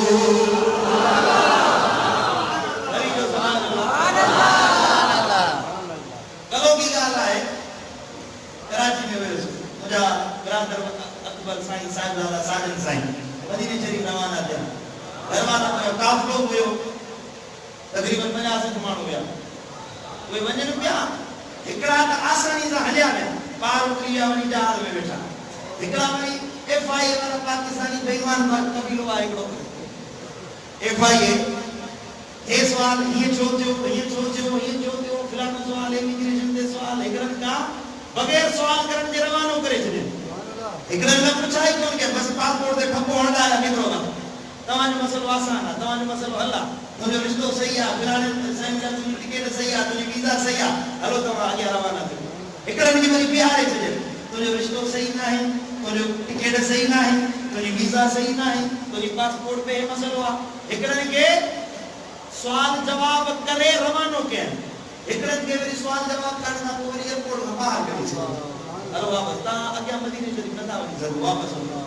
अकबर साईं साहिबजादा साजन साईं मदीने शरीफ रवाना थिया रवाना कयो काफ़िलो हुयो तक़रीबन 50 माण्हू हुया उहे वञनि पिया हिकिड़ा त आसानी सां हलिया विया पार उतरी विया वञी जहाज में वेठा हिकिड़ा वरी FIA वारा पाकिस्तानी बेईमान कबीलो आहे हिकिड़ो FIA हे सवाल हीअं छो थियो हीअं छो थियो हीअं छो थियो फलाणो सवाल इमिग्रेशन ते सवाल हिकिड़नि खां बग़ैर सवाल करण जे रवानो करे छॾियो हिकिड़नि खां पुछाई कोन के बस पासपोर्ट ते ठपो हणंदा आहियो निकिरो न तव्हांजो मसइलो आसान आहे तव्हांजो मसइलो हल आहे तुंहिंजो रिश्तो सही आहे फलाणे साईं जा तुंहिंजी टिकट सही आहे तुंहिंजी वीज़ा सही आहे हलो तव्हां अॻियां रवाना थियो हिकिड़नि खे वरी बीहारे छॾियो तुंहिंजो रिश्तो सही न आहे तुंहिंजो टिकट सही न आहे तुंहिंजी वीज़ा सही न आहे तुंहिंजी पासपोर्ट पे मसइलो आहे हिकिड़नि खे सुवाल जवाब करे रवानो कयनि हिकिड़नि खे वरी सुवाल जवाब करण खां पोइ वरी एयरपोर्ट खां ॿाहिरि कढी छॾियो हलो वापस तव्हां अॻियां मदीने शरीफ नथा वञी सघो वापस वञो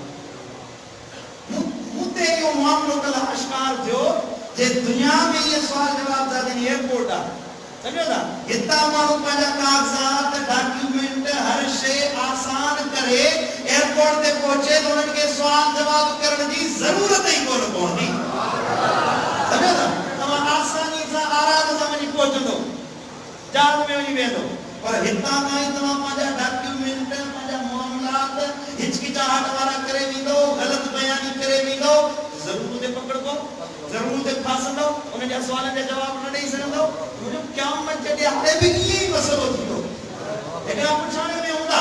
मूंते इहो मामलो कल्ह आश्कार थियो जे दुनिया में इहे सुवाल जवाब था ॾियनि एयरपोर्ट आहे समझो था हितां माण्हू पंहिंजा कागज़ात डॉक्यूमेंट हर शइ आसान करे एयरपोर्ट ते पहुचे त उन्हनि खे सुवाल जवाब करण जी ज़रूरत ई कोन पवंदी समझो था तव्हां आसानी सां आराम सां वञी पहुचंदो जहाज में वञी वेंदो पर हितां खां ई तव्हां पंहिंजा डॉक्यूमेंट पंहिंजा मामलात हिचकिचाहट वारा करे वेंदो ग़लत बयानी करे वेंदो ज़रूर ते पकड़बो ज़रूर ते फासंदो उन जा सुवालनि जा जवाब न ॾेई सघंदो मुंहिंजो क़यामत जे ॾियारे बि ईअं ई मसइलो थींदो हिकिड़ा पुछाणे में हूंदा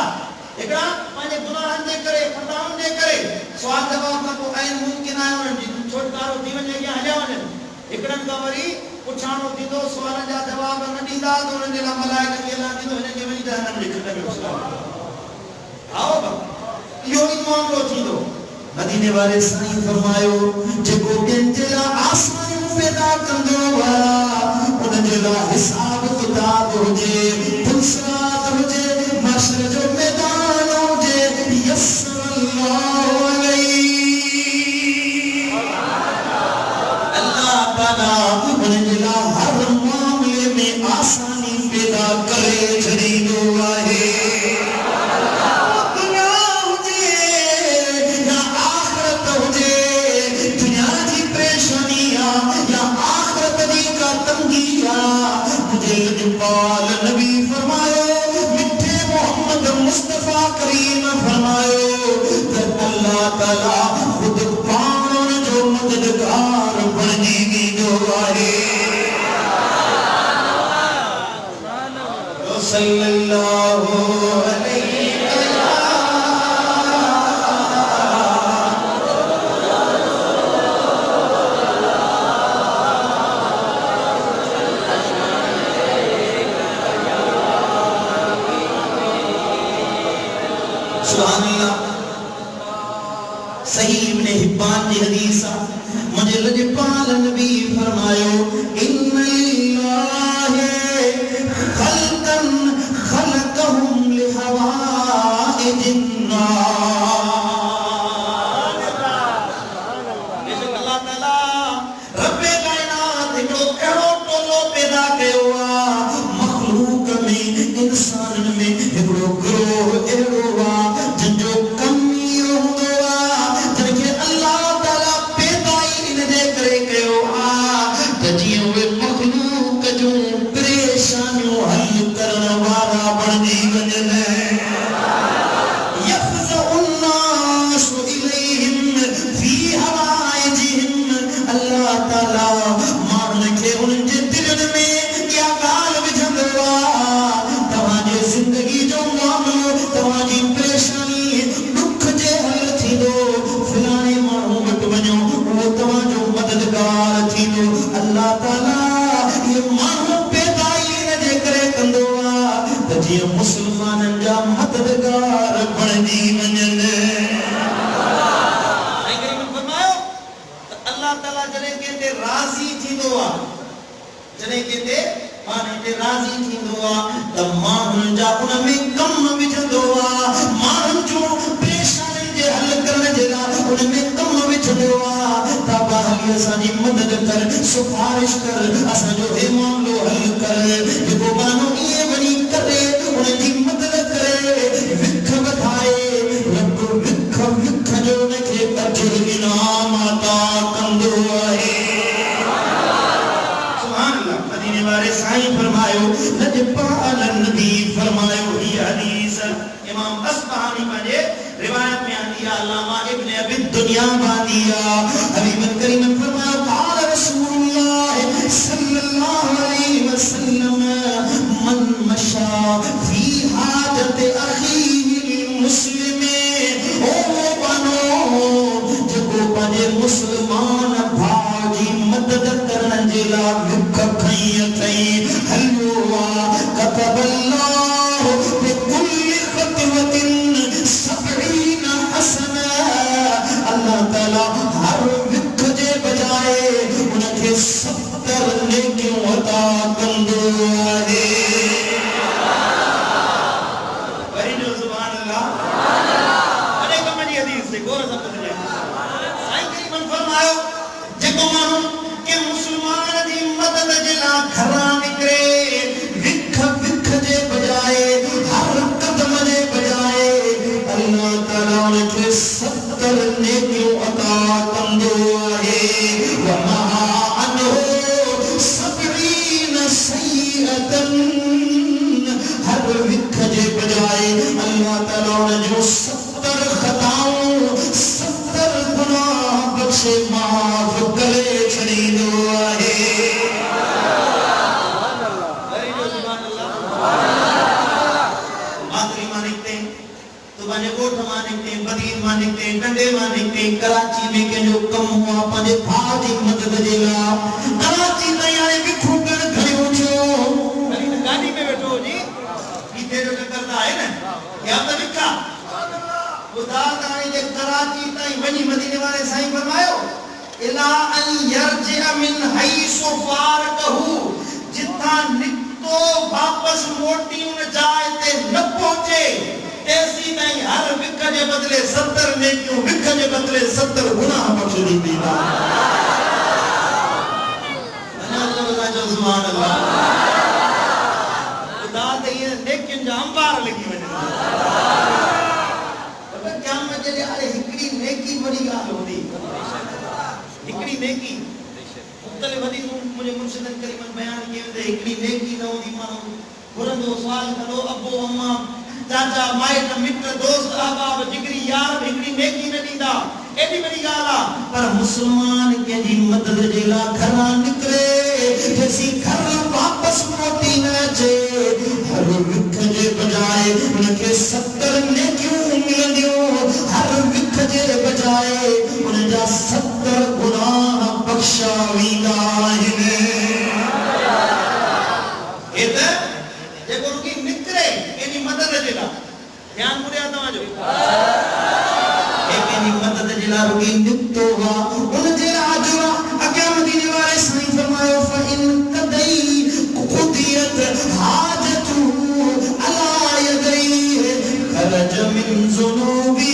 हिकिड़ा पंहिंजे गुनाहनि जे करे खताउनि जे करे सुवाल जवाब खां पोइ आहिनि मुमकिन आहे उन्हनि जी छुटकारो थी वञे अॻियां हलिया वञनि हिकिड़नि खां वरी पुछाणो थींदो सुवालनि जा जवाब न ॾींदा त उन्हनि जे लाइ मलाइका खे ऐलान थींदो हिननि खे वञी जहन्नम जी खिट में विझो आओ इहो ई मामलो थींदो मदीने वाले साईं फरमायो जेको ॿियनि जे लाइ आसमानियूं पैदा कंदो आहे उन जे लाइ हिसाब किताब हुजे पुलसरात हुजे माशर जो मैदान हुजे यस्सरल्लाहु अलैहि अल्लाह ताला उन जे लाइ हर मामले में आसानी पैदा करे छॾींदो आहे नबी फरमायो मिठे मोहम्मद मुस्तफा करीम फरमायो अल्लाह ताला खुद पाण जो मददगार बणजी वेंदो आहे सल्लल्लाहु अलैहि सही इब्ने हिब्बान की हदीस मुझे लजपाल नबी फरमायो इन्नल्लाह खल्कन खलकहुम लिहवाइजिन अल्लाह ताला रब्बे कायनात हिकिड़ो अहिड़ो टोलो पैदा कयो आहे मखलूक में इंसान में हिकिड़ो ग्रोह अहिड़ो आहे जंहिंजो कम हूंदो आहे जंहिंखे अल्लाह ताला पैदा ई इन जे करे कयो आहे त जीअं उहे मखलूक जूं परेशानियूं हल करण वारा बणजी वञनि अल्लाह ताला माण्हुनि खे उन्हनि जे दिलनि में इहा ॻाल्हि जी मुसलमानन जा मददगार बनजी वञन। फरमायो अल्लाह ताला जने के ते राजी थींदो आ, जने के ते माने ते राजी थींदो आ त माण्हुनि जा उन में कम विझंदो आ, माण्हुनि जो परेशानी जे हल करण जे लाइ उन में कम विझंदो आ। ताबा हली असांजी मदद कर, सिफारिश कर, असांजो हे मामलो हल कर। जेको माण्हू इएं वञी करे उन जी मदद करे, विख वधाए, रब विख विख जो उनखे अजर इनाम अता कंदो आहे। वारे साईं फरमायो लजपाल नबी फरमायो ही हदीस इमाम अस्बहानी पंहिंजे रिवायत में आंदी आहे, अल्लामा इब्न अबी दुनिया बादिया हबीब करीम फरमायो क़ाल रसूलुल्लाह सल्लल्लाहु अलैहि वसल्लम मन मशा फी हाजत अखीहिल मुस्लिम, ओ बनो जेको पंहिंजे मुसलमान भाउ जी मदद करण जे लाइ विख खई अथई हलियो आहे, कतबल्लाहु बिकुल्लि ख़तवतिन सबईन हसना, अल्लाह ताला हर विख जे बजाए उनखे 70 नेकियूं अता कंदो आहे। वरी जो सुभान अल्लाह अने कम जी हदीस से गौर सां ॿुधजे। साईं करीमन फरमायो जेको माण्हू के मुसलमान जी मदद जे लाइ घरां निकिरे, विख विख जे बजाए, हर कदम जे बजाए अल्लाह ताला उनखे 70 नेकियूं अता कंदो आहे। वमहा अनहु 70 सय्यतन, हर विख जे बजाए अल्लाह ताला उनजो 70 खताऊं 70 गुनाह बख्शे माफ़ करे छॾींदो आहे। कराची में कंहिंजो कमु हुआ पंहिंजे भाउ जी मदद जे लाइ, कराची ताईं हाणे विखो पिण खयो थियो, गाॾी में वेठो हुजी गीते जो चक्कर त आहे न, या त विखा ॿुधा त हाणे जे कराची ताईं वञी मदीने वारे साईं फरमायो इला अन यरजिअ मिन हैसु फारकहु, जिथां निकितो वापस मोटी उन जाइ ते न पहुचे तेसी ताईं हर विख जे बदले 70 नेकियूं, विख जे बदले 70 गुनाह बख्श ॾींदी आहे। सुभान अल्लाह ख़ुदा त इहे नेकियुनि जा अंबार लॻी वञनि। क़यामत जे ॾींहुं हिकिड़ी नेकी वॾी ॻाल्हि हूंदी, हिकिड़ी नेकी मुख़्तलिफ़ हदीसूं मुंहिंजे मुर्शिदनि करीमनि बयान कयूं त हिकिड़ी नेकी न हूंदी, माण्हू घुरंदो सुवाल कंदो अबो अम्मा चाचा माइट मिट दोस्त अहबाब जिगरी यार हिकिड़ी नेकी न ॾींदा, एॾी वॾी ॻाल्हि आहे। पर मुसलमान कंहिंजी मदद जे लाइ घरां निकिरे, जेसीं घर वापसि मोटी न अचे, हर विख जे बजाए उनखे 70 नेकियूं मिलंदियूं, हर विख जे बजाए उनजा 70 गुनाह बख्शा वेंदा आहिनि। हे त जेको रुकी निकिरे कंहिंजी मदद जे लाइ, ध्यानु ॿुधिया तव्हांजो, कंहिंजी मदद जे लाइ रुकी निकितो आहे उन जे लाइ अॼु अॻियां मदीने वारे साईं फरमायो फ़इन कदई ख़ुदियत हाजतु अला यदई ख़रज मिन ज़ुनूबी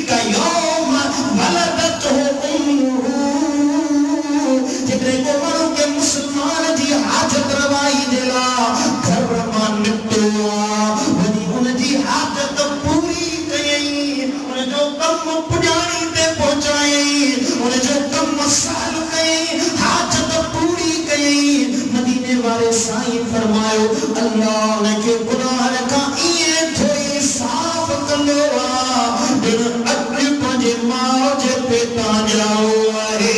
कयौम वलदतहु उम्मुहु, जेकॾहिं को माण्हू के मुसलमान जी हाजत रवाई जे लाइ घर मां निकितो आहे, वञी उनजी हाजत पूरी कयई, उनजो कमु पुॼाणी ते पहुचायई, उनजो कमु सहल कयई, हाजत पूरी कयई, मदीने वारे साईं फरमायो अल्लाह उनखे गुनाह खां ईअं थोरी साफ़ कंदो आहे ॼण अॼु पंहिंजे माउ जे पेटां ॼाओ आहे।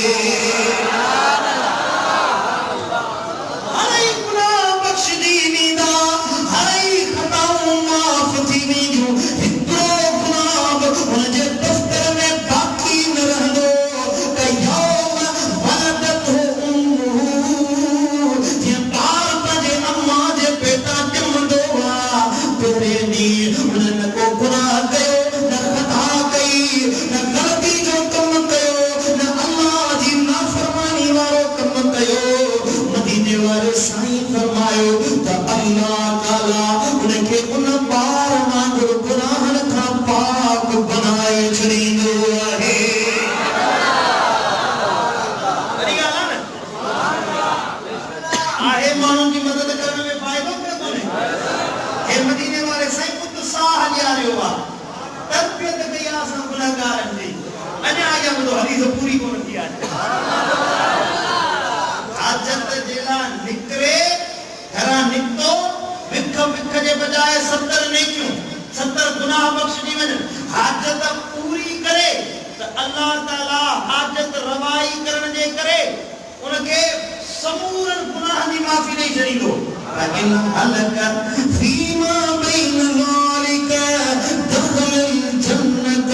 ए मदीने वाले साईं पुत साह ॾियारियो आ तरबियत कई असां गुनाहगारनि जी अञा आया तो हदीस पूरी कोन थी आहे हाजत जेला निकरे घरा निकतो विख जे बजाय 70 नेकियूं 70 गुनाह बख्शजी वञ हाजत पूरी करे तो अल्लाह ताला हाजत रवाई करण जे करे उनके समूरन गुनाह दी माफी नहीं छड़ींदो लेकिन हलक फीमा बैन ज़ालिका दखल जन्नत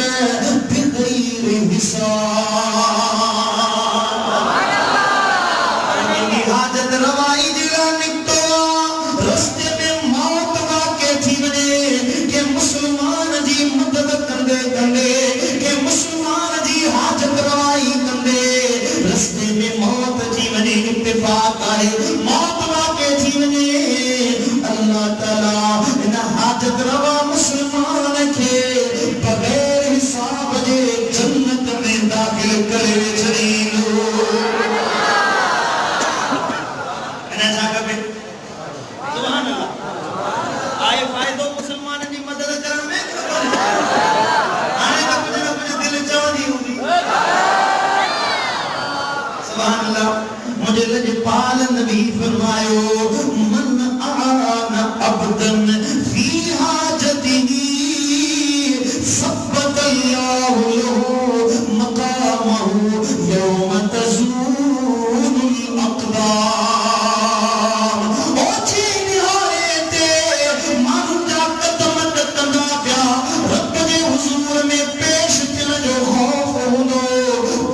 बिगैर हिसाब हाजत रवाई जेला निकतो रस्ते में मौत वाक़े थी वने के मुसलमान जी मदद कंदे कंदे के मुसलमान जी हाजत रवाई कंदे रस्ते में मौत थी वने इत्तेफाक है मौत वाक़े थी वने अल्लाह ताला इन हाजत रवा मुसलमान के बगैर हिसाब जे जन्नत में दाखिल करे छड़ींदो सुभान अल्लाह आए फायदो मुसलमान जी मदद करण में आने तो कुछ ना कुछ दिल चवंदी हुंदी सुभान अल्लाह मुझे लजपाल नबी फरमायो मन आन अब्दन फी हाजतिही सब्बत अल्लाहु लहु मकामहु यौम तज़ूलुल अक़दाम ओछी निहारे ते मानू जा कदम कंदा पिया रब जे हुजूर में पेश थियण जो खौफ हुंदो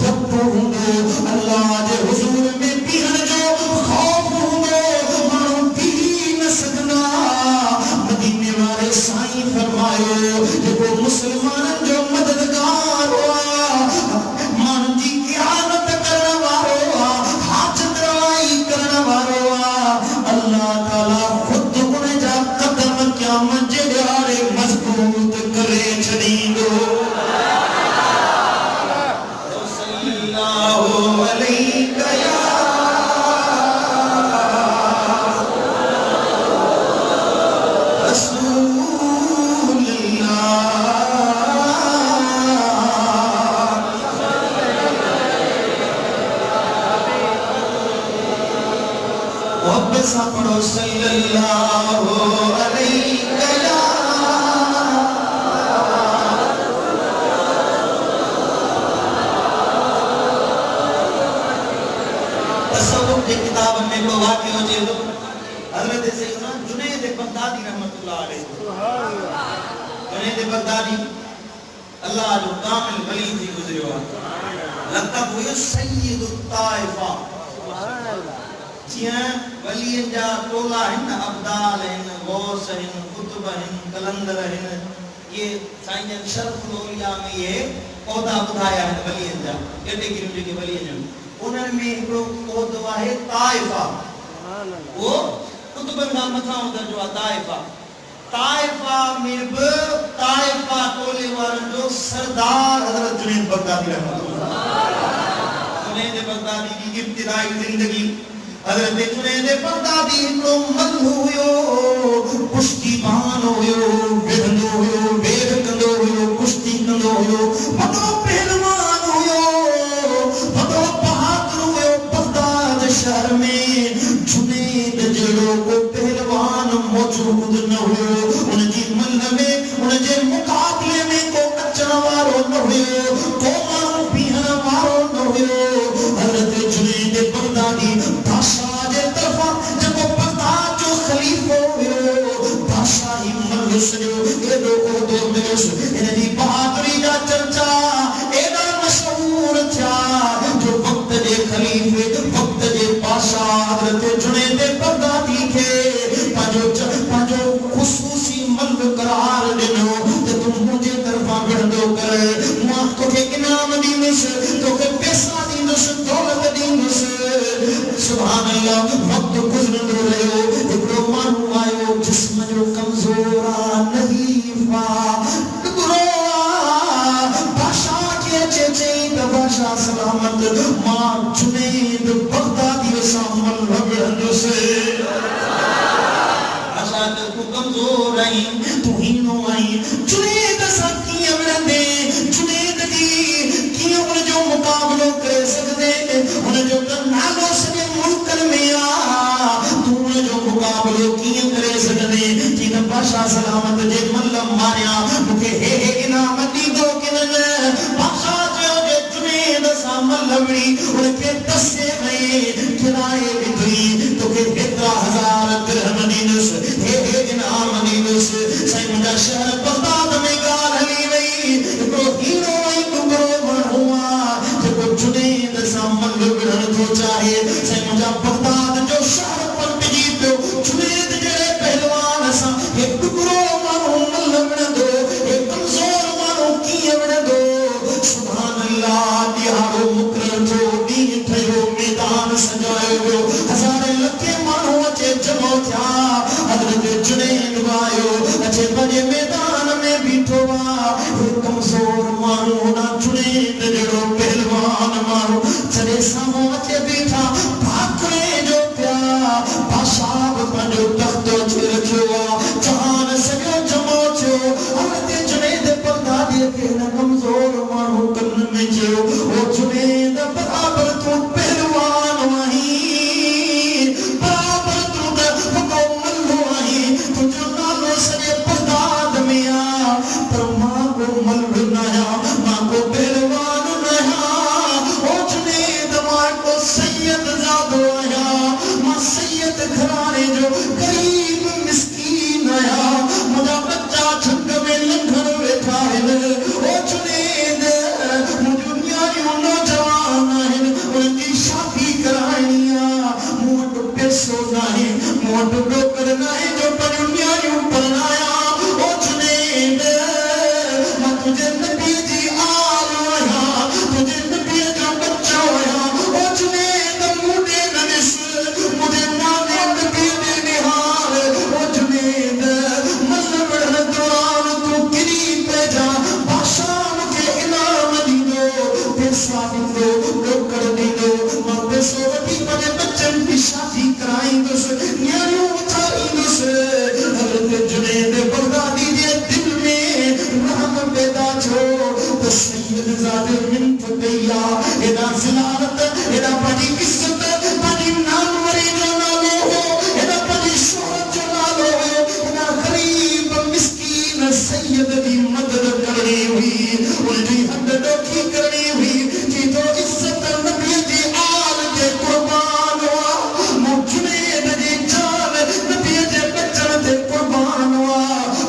डप हुंदो अल्लाह जे हुजूर में बीहण जो खौफ हुंदो मानू बीह न सघंदा मदीने वाले साईं फरमायो जेको मुसलमानन जो मददगार हुआ मानू जी क़यामत करण वारो हाजत रवाई करण वारो अल्लाह ताला खुद उन जा कदम क़यामत जे ॾियारे मज़बूत करे छॾींदो सल्लल्लाहु अलैहि या सा पढ़ो सल्लल्लाहु अलैहि या तसव्वुफ की किताब में को वाक़ियो जे तो हजरत सैयदना जुनैद बगदादी रहमतुल्लाह अलैहि सुभान अल्लाह जुनैद बगदादी अल्लाह जो कामिल वली थी गुजरियो लक़ब हुयो सय्यदुत ताइफा सुभान अल्लाह जिया वलियन जा टोला हिन अब्दाल हिन गौस हिन कुतुब हिन कलंदर हिन ये साईं शरफ औलिया में ये पौधा बुधाया है वलियन जा कैटेगरी जेके वलियन जो उनन में एकड़ो पौधो आहे ताइफा सुभान अल्लाह वो कुतुबन का मथा उधर जो ताइफा ताइफा में ब ताइफा टोले वारन जो सरदार हजरत जुनैद बगदादी रहमतुल्लाह जुनैद बगदादी की इब्तिदाई जिंदगी हजरत जुनैद बगदादी हिकड़ो मल हुयो कुश्तीबान हुयो विढ़ंदो हुयो वेद कंदो हुयो कुश्ती कंदो हुयो वॾो पहलवान हुयो वॾो बहादुर हुयो बगदाद शहर में जुनैद जहिड़ो को पहलवान मौजूद न हुयो उनजी मल में उनजे मुक़ाबले में को अचण वारो न हुयो को माण्हू बीहण वारो न हुयो हजरत जुनैद बगदादी बादशाह जे तरफा जेको बगदाद जो खलीफो हुयो बादशाह ही मलुस जो एॾो उहदो मिलुस इनजी बहादुरी जा चर्चा एॾा मशहूर थिया जो वक्त जे खलीफे वक्त जे बादशाह हजरत जुनैद बगदादी खे पंहिंजो ख़ुसूसी मल्क करार ॾिनो त तूं मुंहिंजे तरफा विढ़ंदो कर मां तोखे इनाम ॾींदुसि तोखे पैसा ॾींदुसि दौलत ॾींदुसि सुभान अल्लाह वक्त गुज़रंदो रहियो हिकिड़ो माण्हू आयो जिस्म जो कमज़ोर आहे नहीफ़ा टुकड़ो बादशाह खे अचे चई त बादशाह सलामत मां जुनैद बगदादी सां मल विढ़ंदुसि तू कमजोर आई तू ही नो आई जुनेद साकी अमरंदे जुनेद दी की उन जो मुकाबलो कर सकदे उन जो नालो सने मुल्कन में आ तू उन जो मुकाबलो की करे सकदे जिन बादशाह सलामत जे मल्लम मारिया मुके हे इनाम दी दो किन बादशाह जो जे जुनेद सा मल्लमड़ी उनके दसे गए किराए विधि तो के 1000 दिरहम दीनस हे इनाम दीनस सही मुझा शहर बगदाद में गाल हली वई तो हीरो आई टुकड़ो महुआ जो जुनेद सा मल्लमड़न तो चाहे सही मुझा बगदाद जो शहर पर बिजी पियो जुनेद जड़े पहलवान सा हे टुकड़ो मानो मल्लमड़न दो हे कमजोर मानो कीअं दो सुभान अल्लाह दिहाड़ो मुकरर जो दी ठयो मैदान सजायो वियो हज़ारे लखे माण्हू अचे जमो थिया हज़रत जुनैद आयो अचे पंहिंजे मैदान में बीठो आहे कमज़ोर माण्हू ना जुनैद जहिड़ो पहलवान माण्हू जॾहिं साम्हूं अचे बीठा भाकरे जो पिया बादशाह बि पंहिंजो तख़्तो अची रखियो आहे जहान सॼो जमो थियो हज़रत जुनैद बगदादीअ खे हिन कमज़ोर माण्हू कन में चयो ओ जुनैद बराबर तूं पहलवान आहीं बराबर तूं त मुकम्मल आहीं तुंहिंजो नालो सॼे बगदाद में आ पर मां को मल्ह न आहियां मां को पहलवान न आहियां ओ जुनैद मां को सैयद ज़ादो आहियां मां सैयद घराणे जो गरीब मिस्कीन आहियां मुंहिंजा बच्चा झंग में लंघण वेठा आहिनि ओ जुनैद मुंहिंजूं न्याणियूं नौजवान आहिनि उनजी शादी कराइणी आहे मूं वटि पैसो नाहे मूं वटि रोकड़ नाहे जो पंहिंजूं न्याणियूं परणायां ओ जुनैद मां तुंहिंजे नबीअ जी आल आहियां तुंहिंजे नबीअ जो बच्चो आहियां ओ जुनैद मूं ॾे न ॾिस मुंहिंजे नाले नबीअ ॾे निहार ओ जुनैद मल्लमड़न दौरान तूं किरी पइजा बादशाह मूंखे इनाम ॾींदो पैसा ॾींदो रोकड़ ॾींदो मां पैसो वठी पंहिंजे बच्चनि जी शादी कराईंदुसि न्याणियूं उथारींदुसि हज़रत जुनैद बगदादी जे दिल में रहम पैदा थियो त सैयद ज़ादे मिनत कई आहे हेॾा ज़िलालत हेॾा पंहिंजी इज़त पंहिंजी नामवरी जो नालो हो हेॾा पंहिंजी शोहरत जो नालो हो हेॾा ग़रीब मिस्कीन सैयद जी मदद करणी हुई उनजी हद ॾोखी करणी हुई जी तो इज़त नबीअ जी आल ते क़ुर्बान हुआ मूं जुनैद जी जान नबीअ जे बचन ते क़ुर्बान हुआ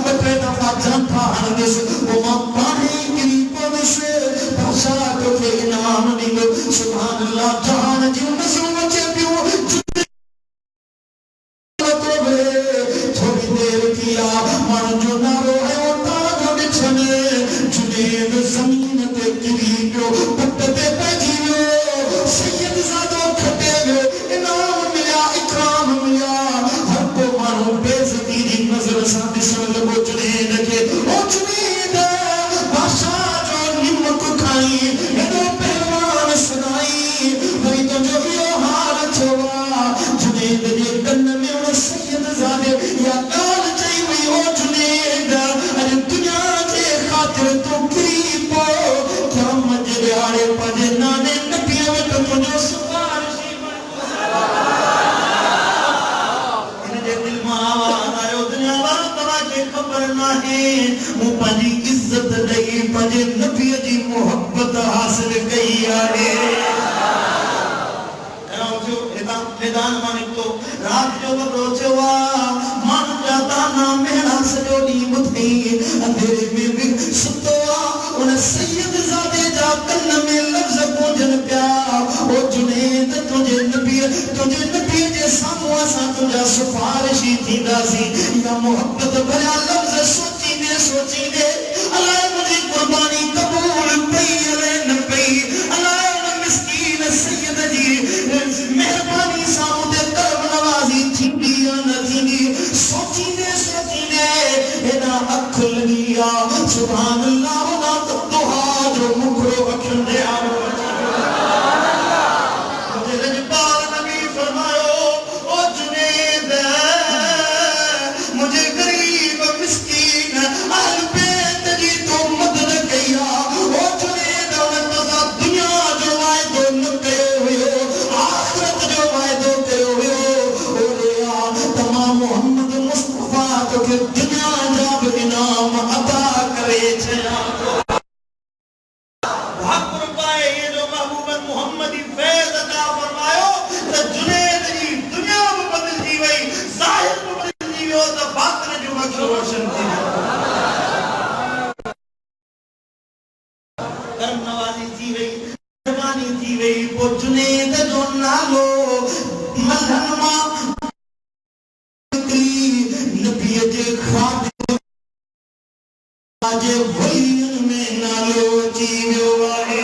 ॿ टे दफ़ा जांठा हणंदुसि पोइ मां पाणी किरी पवंदुसि बादशाह तोखे इनाम ॾींदो सुभान अल्लाह जहान जूं नज़रूं अचे पियूं थोड़ी देर की माण्हू जो नारो आयो ताजो ॾिठनि जुनैद ज़मीन ते किरी पियो पट ते पइजी वियो सैयद ज़ादो खटे वियो इनाम मिलिया इकराम मिलिया हर को माण्हू बेइज़ती जी नज़र सां ॾिसण लॻो जुनैद खे ओ जुनैद बादशाह जो निमक खाई हेॾो पहलवान सुनाई वरी तुंहिंजो इहो हाल थियो आहे जुनैद जे कन में उन सैयद ज़ादे या ॻाल्हि चई हुई ओ जुनैद अॼु दुनिया जे ख़ातिर तूं किरी पियो क़यामत जे ॾियारे पंहिंजे नाने नबीअ वटि तुंहिंजो सुफ़ारिशी हिनजे दिलि मां आवाज़ आयो दुनिया वारो तव्हांखे ख़बर नाहे मूं पंहिंजी इज़त ॾेई पंहिंजे नबीअ जी मोहबत हासिल कई आहे मैदान मां निकतो रात जो वक़्तु थियो आहे माण्हू जा ताना मेड़ा सॼो ॾींहुं ॿुधई अंधेरे में बि सुतो आहे उन सैयद ज़ादे जा कन में लफ़्ज़ गूंजनि पिया ओ जुनैद तुंहिंजे नबीअ जे साम्हूं असां तुंहिंजा सिफारिशी थींदासीं इहा मोहबत भरिया लफ़्ज़ सोचींदे अलाए मुंहिंजी क़ुर्बानी क़बूल पई अलाए न पई अलाए उन मिस्कीन सैयद जी मेहरबानी सां उते करम नवाज़ी थींदी या न थींदी सोचींदे हेॾा अख लॻी आहे सुभान अल्लाह हुन दुआ जो मुखड़ो अखियुनि जे आरो मुंहिंजे रजपाल नबी फरमायो ओ जुनैद मुंहिंजे जुनेद जो नालो मल्हन मां नबी जे ख्वाब आज वलियन में नालो अची वियो आहे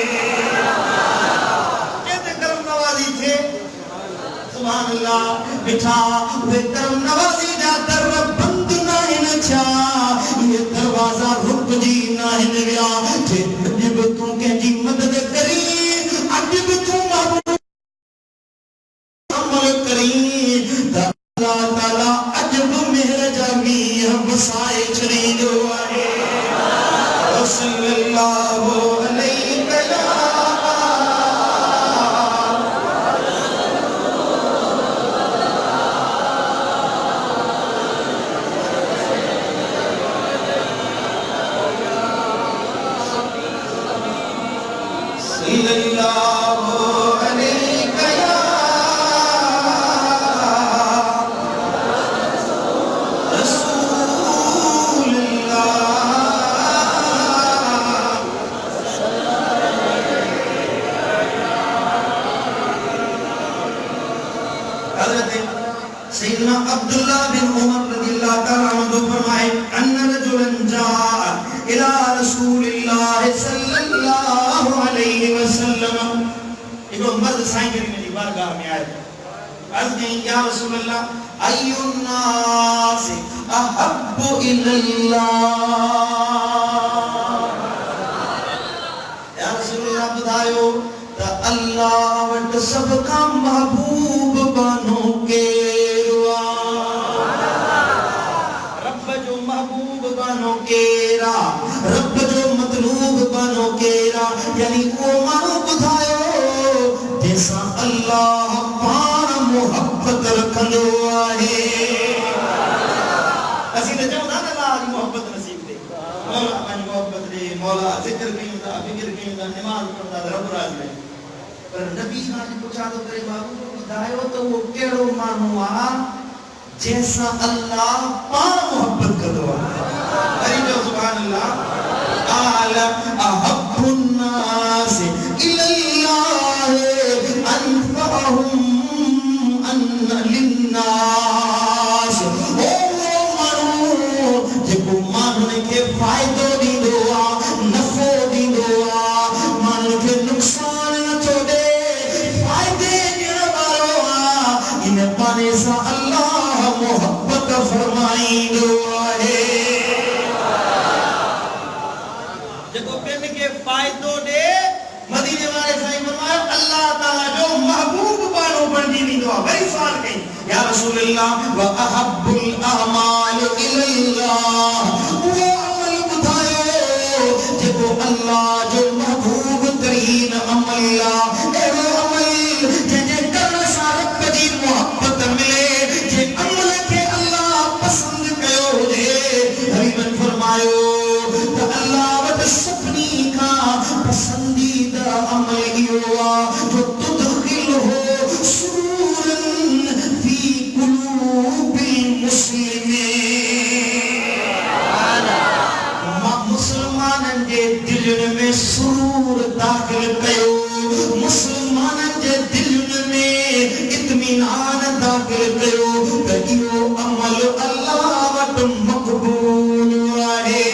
केते करम नवाज़ी थे सुभान अल्लाह बिठा वे करम नवाज़ी जा दर बंद ना इन छा ये दरवाजा रुक जी ना इन विया जे जब तू के जी मदद करी अजब तू महबूब अमल करी अल्लाह ताला अजब मेहर जामी वसाए चली जो आहे सल्लल्लाहु अलैहि सैयदना अब्दुल्लाह बिन उमर रज़ियल्लाहु ताला अन्हु फरमाए अन्ना रजुलन जाअ इला रसूलिल्लाह सल्लल्लाहु अलैहि वसल्लम एक मर्द साईं करीम जी बारगाह में आए अर्ज की या रसूल अल्लाह अय्युन नास अहब्बु इल्लल्लाह या रसूल अल्लाह बतायो त अल्लाह वट सब का महबूब बनो के बनो केरा रब जो मतलूब बनो केरा यानी वो मानो बुधायो जैसा अल्लाह पान मोहब्बत रखंदो आहे असी ने चवंदा न अल्लाह जी मोहब्बत नसीब दे मौला पानी मोहब्बत दे मौला जिक्र कयूंदा फिक्र कयूंदा नमाज पढ़दा रब राजी है पर नबी खां पूछा तो करे बाबू बुधायो तो वो केड़ो मानो आ जैसा अल्लाह पान मोहब्बत करदो आहे सुभान अल्लाह आला अहब्बुन नास इल्लल्लाह अनफअहुम अन्न लिन्नास ओ मानो जेको मानने के फायदो दींदो आ नफो दींदो आ मानने के नुकसान न छोड़े फायदे ॾियण वारो आ इन पाने सां अल्लाह मोहब्बत फरमाईंदो आहे फायदो दे मदीने वाले साईं फरमाया अल्लाह ताला जो महबूब बानो बंदी नींदो वरी सवाल कई या रसूल अल्लाह व अहब्बुल अमाल इल्लल्लाह वो अमल बुधायो जेको अल्लाह जो महबूब तरीन अमल एहो अमल जे करण सां रब जी मोहब्बत मिले जे अमल के अल्लाह पसंद कयो हुजे हबीबन फरमायो त अल्लाह वट सपनी पसंदीदा अमल इहो जो तुदखिल हो सुरूरन फी कुलूबिल मुस्लिमीन मुसलमानन जे दिलनि में सुरूर दाखिल कयो मुसलमानन जे दिलनि में इत्मीनान दाखिल कयो त इहो अमल अल्लाह वट मक़बूल आहे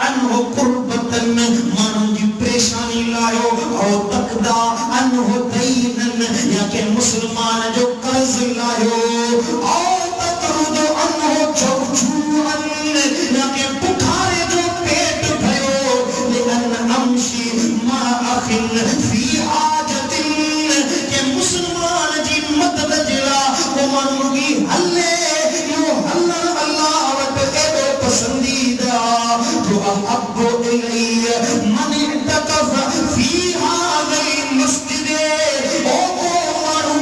अनहो कुर्बतन मानो जी परेशानी लायो और तकदा अनहो दईनन या के मुसलमान जो कर्ज लायो और तकरुदो अनहो चौचूअन या के बुखारे जो पेट भयो लेकिन अमशी मा अखिन फी हाजतिन के मुसलमान जी मदद जिला को मानोगी हल्ले यो हल्ला अल्लाह वट एदो पसंदीदा जो अहब्बु इलैया मन इतकफ फी हाज़िल मस्जिद ओ मानो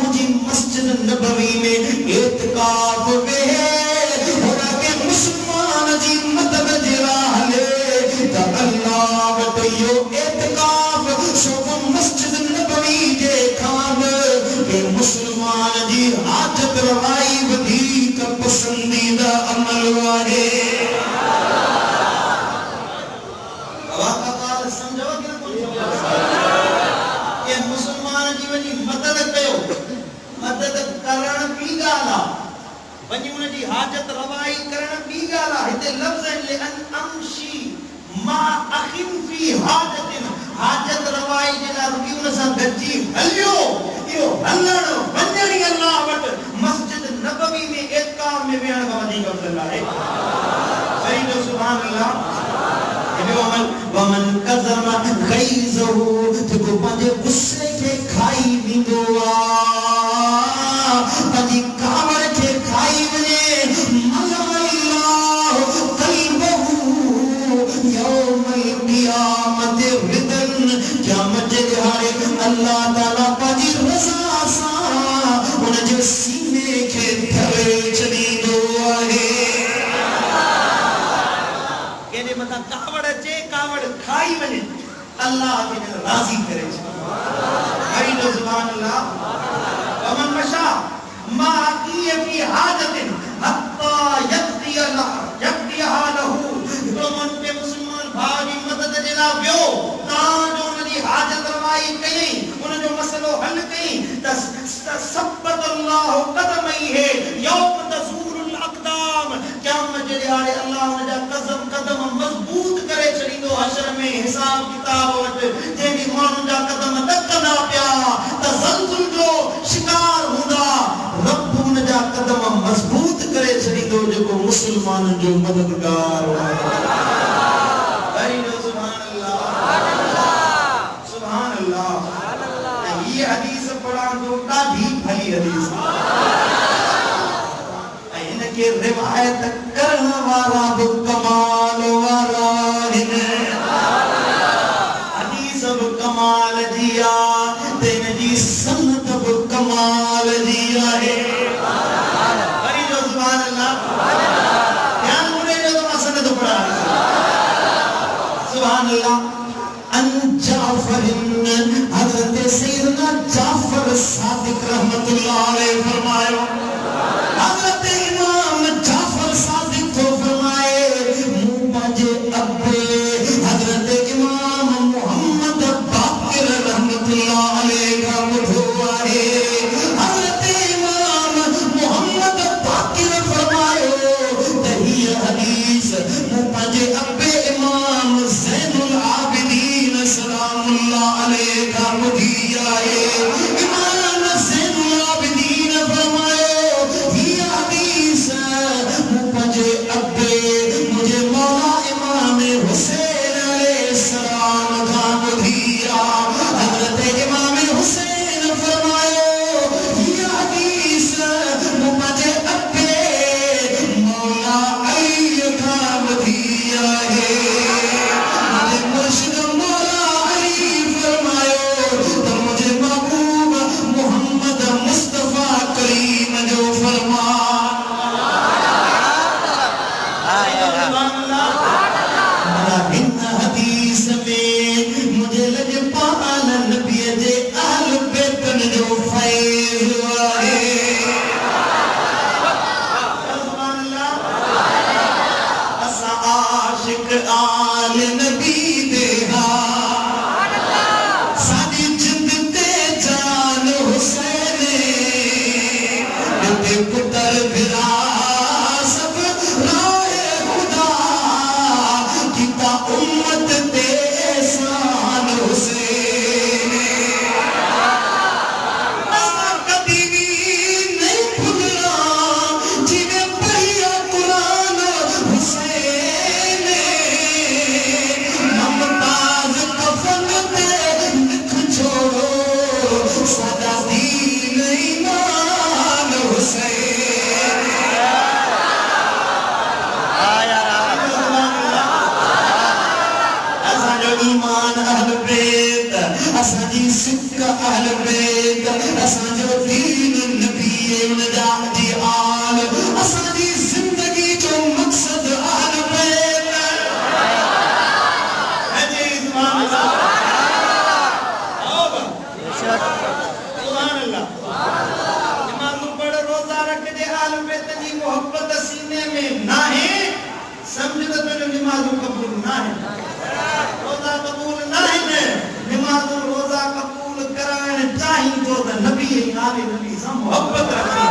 मुझे मस्जिद नबवी में इत्काफ वे होना के मुसलमान जी मदद जिला हले त अल्लाह वट यो इत्काफ सब मस्जिद नबवी जे खाब के मुसलमान जी हाजत रवाई वधीक पसंदीदा अमल आहे समझो कि वञी उन जी हाजत रवाई करण ॿी ॻाल्हि आहे। हिते लफ़्ज़ आहिनि लिअन अमशी मा अखिन फी हाजतिन, हाजत रवाई जे लाइ रुकी उन सां गॾिजी हलियो। इहो हलण वञण ई अल्लाह वटि मस्जिद नबवी में एतकाम में वेहण खां वधीक अफ़ज़ल आहे। सही जो सुभान अल्लाह। वमन कज़म ग़ैज़हु, जेको पंहिंजे गुस्से खे खाई वेंदो आहे, पंहिंजी कावड़ खे खाई वञे, मलअल्लाहु क़ल्बहु यौमल क़ियामत रिदन, क़यामत जे ॾिहाड़े अल्लाह ताला पंहिंजी रज़ा सां उन जे सीने खे भरे छॾींदो आहे। केॾे मथां कावड़ अचे, कावड़ खाई वञे, अल्लाह खे राज़ी करे छॾे। जो सुभान अल्लाह। वमन मशा मा अक़ीय फी हाजतिन हत्ता यक़दिहा लहू, हिकिड़ो माण्हू ॿिए मुस्लमान भाउ जी मदद जे लाइ वियो, तां जो उन जी हाजत रवाई कयईं, उन जो मसलो हल कयईं, त सब्बत अल्लाह क़दमैहि यौम तज़ूरुल अक़दाम, क़यामत जे ॾिहाड़े अल्लाह उन जा कदम मज़बूत करे छॾींदो। हशर में हिसाब किताब वटि जंहिंजी माण्हुनि जा कदम ॾकंदा पिया, तज़ल्ज़ुल जो शिकार हूंदा, रब उन जा कदम मज़बूत करे छॾींदो जेको मुस्लमाननि जो मददगार आहे। सुभान अल्लाह, सुभान अल्लाह। ये हदीस पढ़ण जो ॾाढी भली हदीस ऐं इनखे रिवायत करण वारा बि कमाल वारा आहिनि। हदीस बि कमाल जी आहे त इन जी सनद बि कमाल जी आहे। वरी जो सुभान अल्लाह। ध्यान मुड़े जो तो मां सनद पढ़ा। सुभान अल्लाह। अन जाफरिन, हज़रत सैयदना जाफर सादिक रहमतुल्लाह अलैहि फरमायो, हज़रत इमाम जाफर सादिक तो फरमाए, मूं पंहिंजे अब्बे हज़रत इमाम मोहम्मद बाक़िर रहमतुल्लाह अलैहि का ॿुधो आहे। हज़रत इमाम मोहम्मद बाक़िर फरमायो त हीअ हदीस मूं पंहिंजे अब्बे इमाम ज़ैनुल आबिदीन सलामुल्लाह अलैहि का ॿुधी आहे। इमाम ज़ैनुल आबिदीन फरमायो हीअ हदीस मूं पंहिंजे अब्बे मुंहिंजे मौला इमाम हुसैन अलैहिस्सलाम खां ॿुधी आहे। हज़रत इमाम हुसैन फरमायो हीअ हदीस मूं पंहिंजे अब्बे मौला अली खां ॿुधी आहे। मुंहिंजे मुर्शिद मौला अली फरमायो त मुंहिंजे महबूब मोहम्मद मुस्तफ़ा करीम जो फरमान। हिन हदीस में मुझे लजपाल नबीअ जे अहल बैतन जो फैज़ आहे। सुभान अल्लाह। असां आशिक आल नबी दे साडी जिंद ते जान हुसैन ते पुत्र भिरा सब राहे खुदा किता उम्मत ते एहसान हुसैन। असां कदी भी नहीं भुलना जिन्हें पढ़िया कुरान हुसैन, मुमताज कफन पे लिख छोड़ो सदा दीन ईमान हुसैन। असांजो ईमान अहल बैत, असांजी सिक अहल बैत, असांजो दीन नबी उन जा जी आल, असांजी जिंदगी जो मक़सद अहल बैत। अजी सुभान अल्लाह। सुभान अल्लाह। नमाज़ पढ़, रोज़ा रख जे अहल बैत जी मोहब्बत सीने में नाहे, समझ त तुंहिंजो नमाज़ कबूल नाहे, रोज़ा कबूल नाहे। नमाज़ रोज़ा कबूल कराइण चाहींदो त नबी नाले नबी सां मोहब्बत रखी।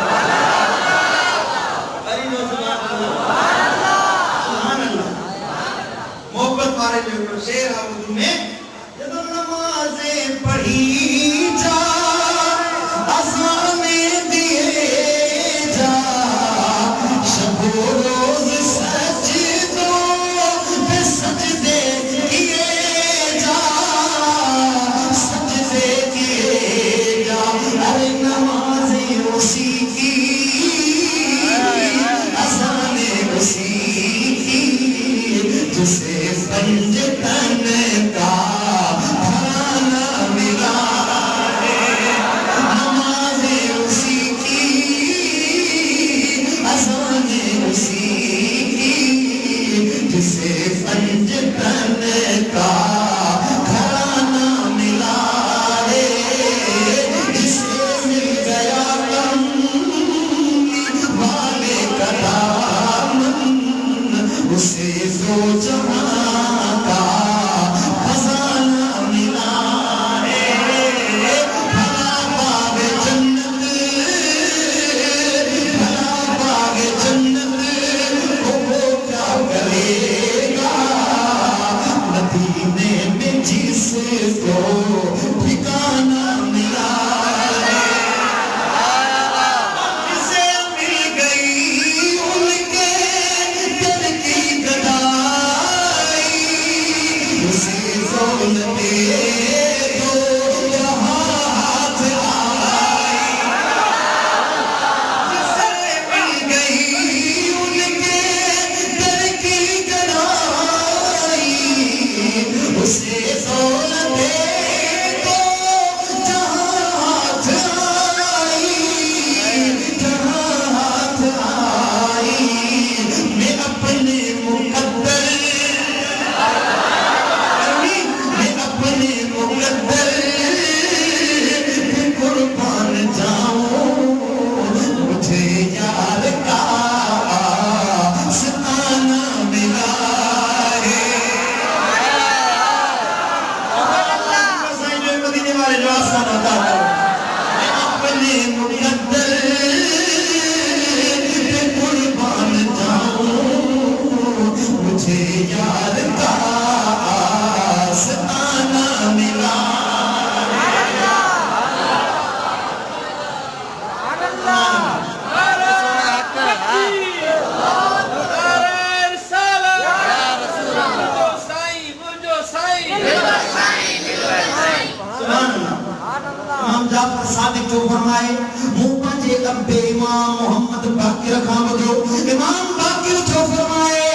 फरमाए मुंह पंजे अब्बे इमाम मोहम्मद बाकिर खां बदो इमाम बाकिर जो फरमाए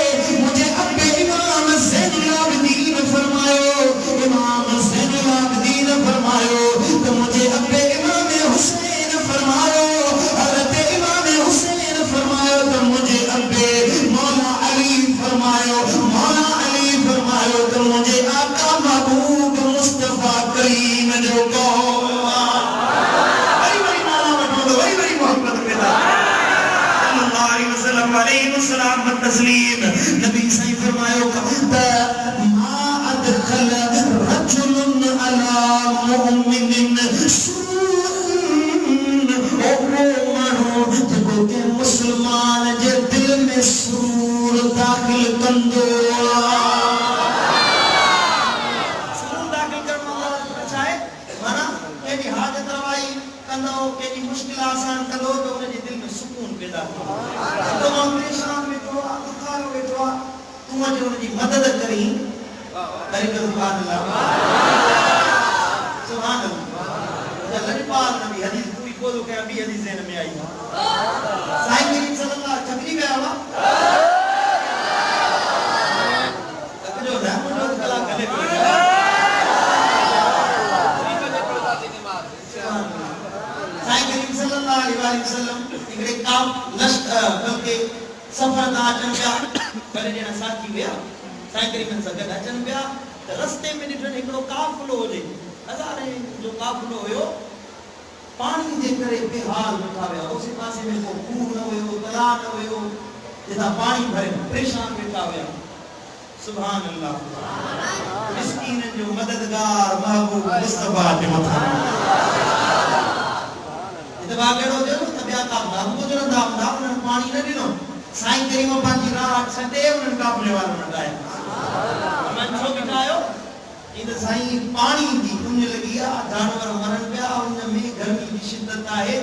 मुझे अब्बे इमाम ज़ैनुल आबिदीन फरमायो इमाम ज़ैनुल आबिदीन फरमायो तो मुझे अब्बे इमाम हुसैन फरमायो हज़रत इमाम हुसैन फरमायो तो मुझे अब्बे मौला अली फरमायो मौला अली फरमायो तो मुझे आका महबूब मुस्तफा करीम जो कहो तस्लीम नबी सही फरमायो मा अदखल रजुलन अला मुमिनिन सुरूरन ओ मानो जेको के मुसलमान जे दिल में सुरूर दाखिल कंदो सुरूर दाखिल करनो चाहे माना केडी हाजत रवाई कंदो केडी मुश्किल आसान कंदो तो उनजे दिल में सुकून पैदा थो तो परेशान तू मुझे उनकी मदद करी करी तो सुभान अल्लाह लजपाल नबी हदीस पूरी बोलो के अभी हदीस ज़हन में आई साईं करीम सल्लल्लाहु चकरी गया हुआ तक जो है मुझे कला गले पे साईं करीम सल्लल्लाहु अलैहि वसल्लम इकड़े काम नष्ट बल्कि सफर का अचन पिया पहले जना साथी हुआ साईं करीम सां गॾु अचनि पिया त रस्ते में ॾिठनि हिकिड़ो काफ़िलो हुजे हज़ारे जो काफ़िलो हुयो पानी जे करे बेहाल वेठा हुया उस पासे में को खूह न हुयो तलाउ न हुयो जितां पानी भरे परेशान वेठा हुया सुभान अल्लाह मिस्कीन जो मददगार महबूब मुस्तफा जे मथां इतबा कहिड़ो थियो त ॿिया का महबूब रहंदा हूंदा उन्हनि पाणी न ॾिनो साईं करीम पंहिंजी राह छॾे उन्हनि काफ़िले वारनि वटि आया मन छो बिठायो इन साईं पानी जी उन लगी आ जानवर मरन पिया उन में गर्मी की शिद्दत आहे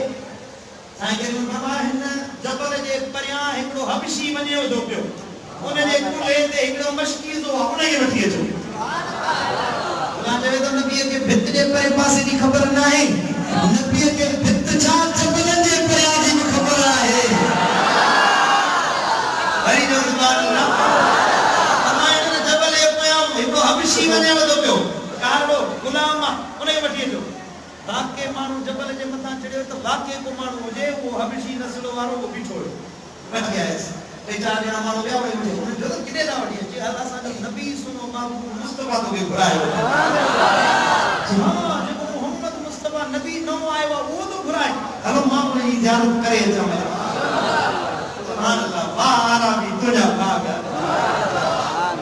साईं करीम फरमाया हिन जबल जे परियां हिकिड़ो हबशी वञे थो पियो उन जे कुले ते हिकिड़ो मशकीज़ो आहे उन खे वठी अचो अल्लाह चवे तो नबी के भित जे परे पासे जी ख़बर न आहे नबी के भित छा जबलन जे परियां जी ख़बर आहे हरी जो सुभान अल्लाह फरमाया न जबल जे परियां हिकिड़ो हबशी वञे थो पियो कारड़ो गुलाम उन खे वठी अचो वाके माण्हू जबल जे मथां चढ़ियो त वाके को माण्हू हुजे वो हबशी नस्ल वारो वो बीठो हुयो वठी आयसि टे चार ॼणा माण्हू ॿिया वठी हुन जो त किथे था वठी अचे असांजो नबी सुनो महबूब मुस्तफा तोखे घुरायो हाँ जेको मोहम्मद मुस्तफा नबी नओं आयो आहे उहो थो घुराए हलो मां उन जी ज़ियारत करे अचां सुभान अल्लाह वाह आरामी तुंहिंजा भाग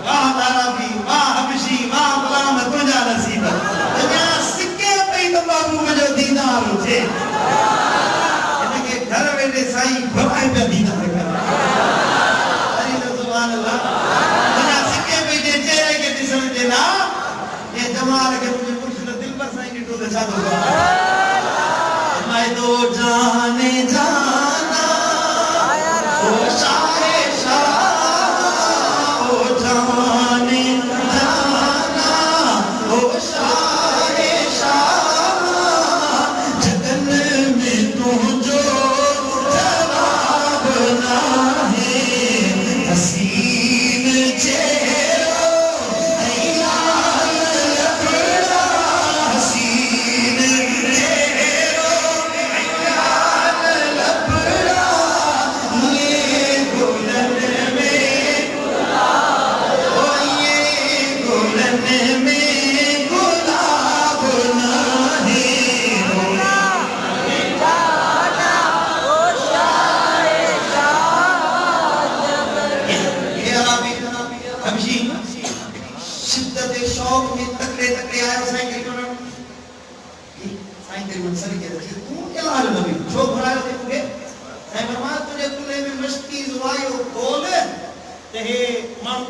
वाह आरामी वाह हबशी वाह गुलाम तुंहिंजा नसीब दुनिया सिके पई त महबूब जो दीदार हुजे इनके घर वेठे साईं घुराए पिया दीदार करे जमाल के मुझे मुर्शिद दिल पर साईं ॾिठो त छा थो मैं तो जाने जाना ओ शाहे शाह ओ जाने जाना ओ शाहे शाह जगन में तुझो जवाब ना है हसीन चेहरा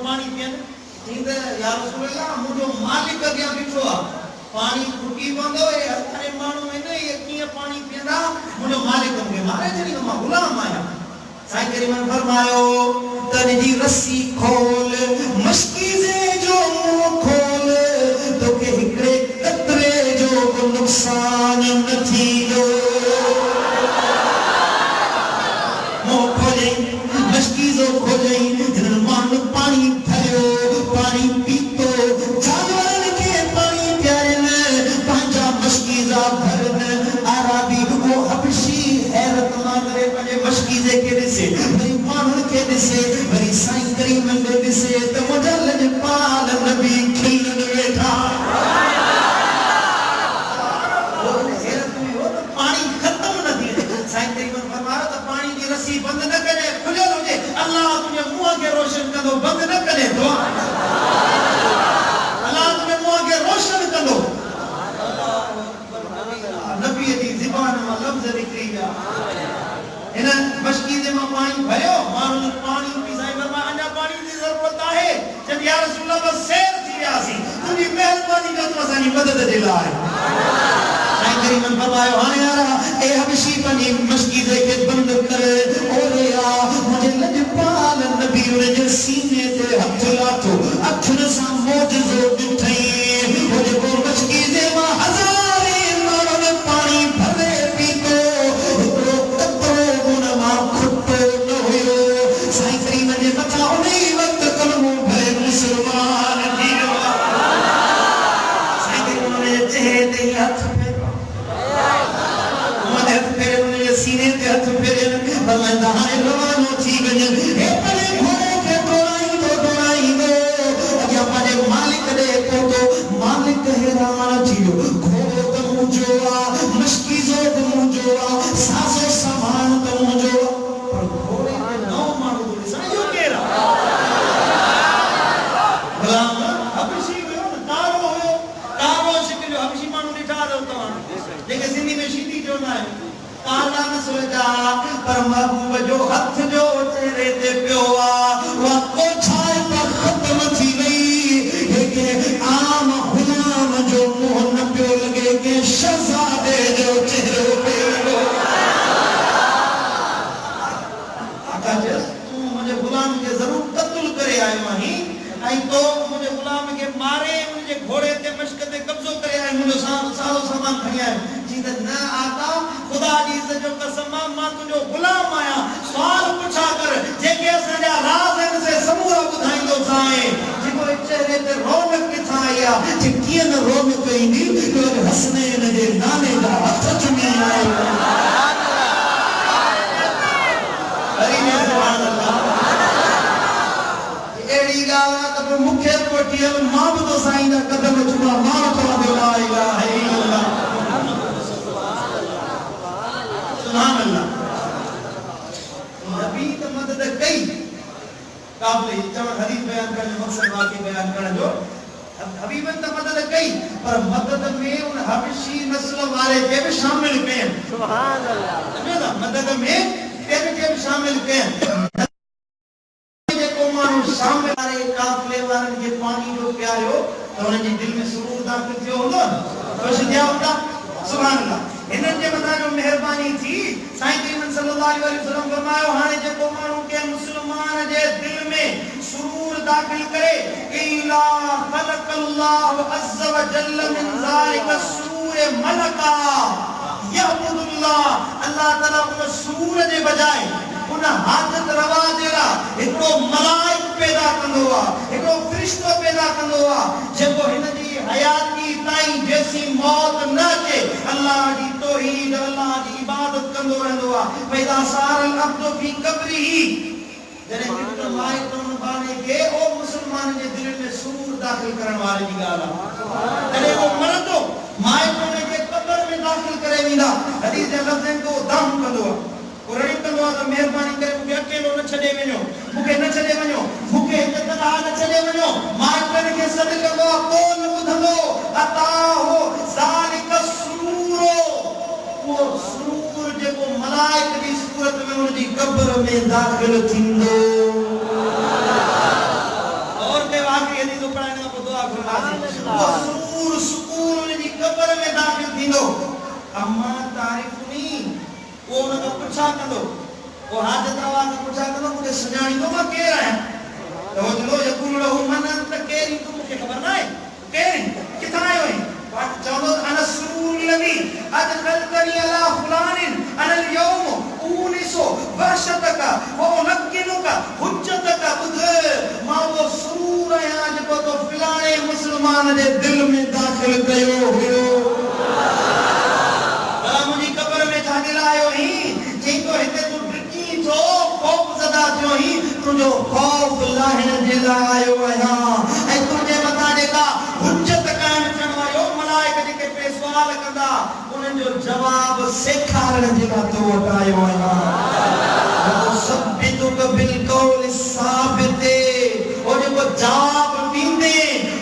पानी पियन इंद या रसूल अल्लाह मुझो मालिक अॻियां बीठो आहे पानी फुटी पवंदो ए असांजे माण्हू में न ये कीअं पानी पीअंदा मुझो मालिक मूंखे मारे छॾींदो मां गुलाम आहियां साईं करीम फरमायो तन जी रस्सी खोल मशकीज़े जो मुंहुं खोल तोखे हिकिड़े कतरे जो नुक़सान न थींदो खोजई मशकीज़ो खोजई इन मान पानी भरियो पानी पीतो जानवरन के पानी प्यारन पंजा मशकीज़ा भरन आराबी वो हबशी हैरत ना करे पंजे मशकीज़े के दिसे वरी मानन के दिसे वरी साईं करीम के दिसे त मुझे लजपाल नबी खिलन वेठा बंद न करे खुलियल हुजे अल्लाह तुझे मुंह के रोशन कंदो बंद न करे दुआ अल्लाह तुझे मुंह के रोशन कंदो नबी जी ज़बान में लफ्ज़ निकरी विया इन मशकीज़े में पानी भरियो माण्हू पानी पी साईं फरमाया अञा पानी जी ज़रूरत आहे जब या रसूल अल्लाह बस सैर थी वियासी तुझी मेहरबानी जो तू असांजी मदद जे लाइ साईं करीमन फरमायो हाणे यारा ए हबशी पंहिंजी मशकीज़े खे बंद कर ओरे आ मुझे लजपाल नबी उनजे सीने ते हथ लाथो अखियुनि सां मौजज़ो ॾिठई वो जेको मशकीज़े मां हज़ारे माण्हुनि पाणी भरे पीतो हिकिड़ो कतरो उन मां खुटो न हुयो साईं करीमन जे मथां उन ई वक़्तु कलमो भरे मुस्लमान थी वियो साईं करीमन उनजे चेहरे ते हथ सीने ते हथ फेरे बलंदा हाने रवानो थी वने हे पले घोड़े के दोड़ाई दो अॻियां पंहिंजे मालिक ॾे पहुतो मालिक हैरान थी वियो घोड़ो त मुंहिंजो आहे मशकीज़ो बि मुंहिंजो आहे साज़ो सामान त मुंहिंजो आहे पर घोड़े ते नओं माण्हू थो ॾिसां इहो केरु आहे गुलाम हबशी हुयो न कारो शिकिल जो हबशी माण्हू ॾिठा अथव तव्हां जेके सिंधी में शीटी चवंदा आहिनि काला नस्ल जा पर महबूब जो हथ जो चेहरे ते पियो आ वा कोछाए पर खत्म थी वई के आम गुलाम जो मुंह न पियो लगे के शहजादे जो चेहरो पे लॻो आका जस तू मुझे गुलाम के जरूर कत्ल करे आयो आहीं आई तो मुझे गुलाम के मारे मुझे घोड़े ते मश्क ते कब्जो करे आयो मुझे सारो सामान खणी आयो जी त न आका खुदा जी इज्जत जो कसम मां तुझो गुलाम आया सवाल पुछा कर जेके असांजा राज आहिनि से समूरा ॿुधाईंदो साईं जेको चेहरे ते रौनक किथां आई आहे जे कीअं न रौनक ईंदी तो हसनैन जे नाले जा हथ चुमी आयो सुभान अल्लाह एड़ी ॻाल्हि त पोइ मूंखे वठी हल मां बि तो साईं जा कदम चुमा मां चवां ला इलाहा इल्लल्लाह सुभान अल्लाह नबी त मदद कई काबिल चवण हदीस बयान करण जो मकसद वाकई बयान करण जो हबीबन त मदद कई पर मदद में उन हबशी नस्ल वारे के भी शामिल कयन सुभान अल्लाह मदद में के भी शामिल कयन जेको माण्हू शामिल वारे काफिले वारनि खे पानी जो प्यारियो त उन्हनि जे दिल में सुरूर दाख़िल थियो हूंदो ख़ुशि थिया हूंदा सुभान अल्लाह इन्हनि जे मथां जो मेहरबानी थी साईं करीम सल्लल्लाहु अलैहि वसल्लम फरमायो हाणे जेको माण्हू के मुस्लमान जे दिल में सुरूर दाख़िल करे इला खलक़ल्लाहु अज़्ज़ व जल्ल मिन ज़ालिका सुरूर मलका यअबुदुल्लाह अल्लाह ताला उन सुरूर जे बजाय उन हाजत रवा जेड़ा हिकड़ो मलाइक पैदा कंदो आहे हिकड़ो फरिश्तो पैदा कंदो आहे जेको हिन जी हयाती ताईं जैसी मौत न अचे अल्लाह जी तौहीद अल्लाह जी इबादत कंदो रहंदो आहे पैदा सारल अब्दु फी कब्रिही जने हिकड़ो लाइक उन बाने के ओ मुसलमान जे दिल में सुरूर दाखिल करण वाले जी ॻाल्हि आहे जने वो मरंदो माइक उन के कब्र में दाखिल करे वेंदा हदीस जे लफ़्ज़नि को दम कंदो आहे कुरान कंदो आहे त मेहरबानी करे मूंखे अकेलो न छॾे वञो मूंखे न छॾे वञो मूंखे हिक तरह न छॾे वञो माइटनि खे सॾु कंदो आहे पोइ न ॿुधंदो अताहो ज़ालिका सुरूर वो सुरूर जेको मलाइक जी सूरत में उनजी कब्र में दाख़िल थींदो और के वाकई हदीस पढ़ाइण खां पोइ दुआ घुरंदासीं वो सुरूर सुकून उनजी कब्र में दाख़िल थींदो अम्मा तारीफ़ुनी वो उनका पुछा कंदो वो हाजत रवा का पुछा कंदो मुझे सुञाणींदो मां केरु आहियां त वो चलो यकुल लहू मन अंत केरु तू मूंखे ख़बर न आहे केरु किथां आयो आहीं पाठ चवंदो अना सुरूर लवी अज खलकनी अला फुलानिन अनल यौम ऊनिसो वहशतका वो तुझो खौफ लाहिण जे लाइ आयो आहियां ऐं तुंहिंजे मथां जेका हुज्जत काइम थियण वारो मलाइका जेके पे सुवाल कंदा उन्हनि जो जवाब सेखारण जे लाइ तो वटि आयो आहियां सबबितुक बिलकौल साबित ओ जेको जवाब ॾींदे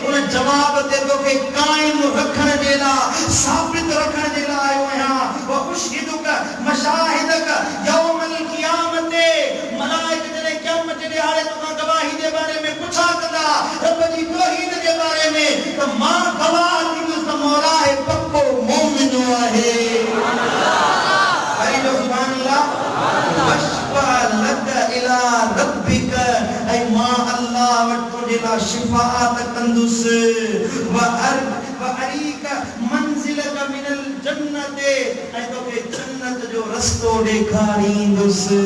उन जवाब ते तोखे काइम रखण जे लाइ साबित रखण जे लाइ आयो आहियां व उशहिदुक मशाहिदक यौमल क़ियामत मलाइका जॾहिं क़यामत जे ॾियारे तोखां गवाही जे बारे में पुछा कंदा रब जी तौहीद जे बारे में त मां गवाह थींदुसि त मौला आहे पक्को मोमिन आहे हरि जो सुभान अल्लाह वशफा लक इला रब्बिक ऐ मां अल्लाह वटि तुंहिंजे लाइ शिफाअत कंदुसि व अरीक मंजिलक मिनल जन्नत ऐं तोखे जन्नत जो रस्तो ॾेखारींदुसि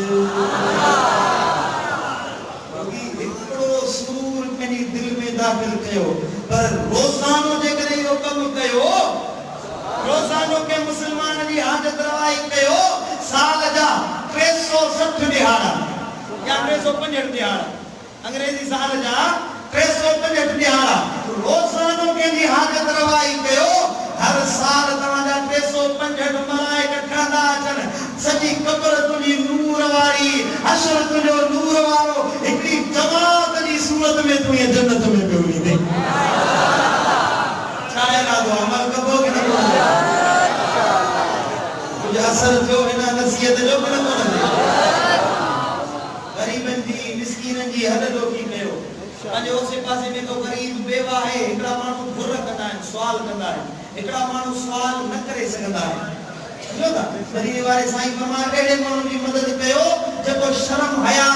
हिकिड़ो सूर पंहिंजी दिलि में दाख़िल कयो पर रोज़ानो जेकॾहिं इहो कमु कयो रोज़ानो के मुसलमान जी हाजत रवाई कयो साल जा 360 ॾिहाड़ा या 365 ॾिहाड़ा अंग्रेजी साल जा 365 ॾिहाड़ा रोज़ानो कंहिंजी हाजत रवाई कयो हर साल तव्हांजा 365 मलाइका ठहंदा अचनि सॼी क़ब्र तुंहिंजी नूर वारी हशर तुंहिंजो नूर वारो हिकिड़ी जमात जी सूरत में तूं जन्नत में पियो ईंदे छा इरादो अमल कबो कि न कुझु असर थियो हिन नसीहत जो कि न गरीबनि जी मिस्कीननि जी हॾॾोखी कयो पंहिंजे ओसे पासे में को गरीब बेवा आहे हिकिड़ा माण्हू घुर कंदा आहिनि सुवाल कंदा आहिनि हिकिड़ा माण्हू सुवाल न करे सघंदा आहिनि समझो था शरीर वारे साईं फरमाए अहिड़े माण्हू जी मदद कयो जेको शर्म हया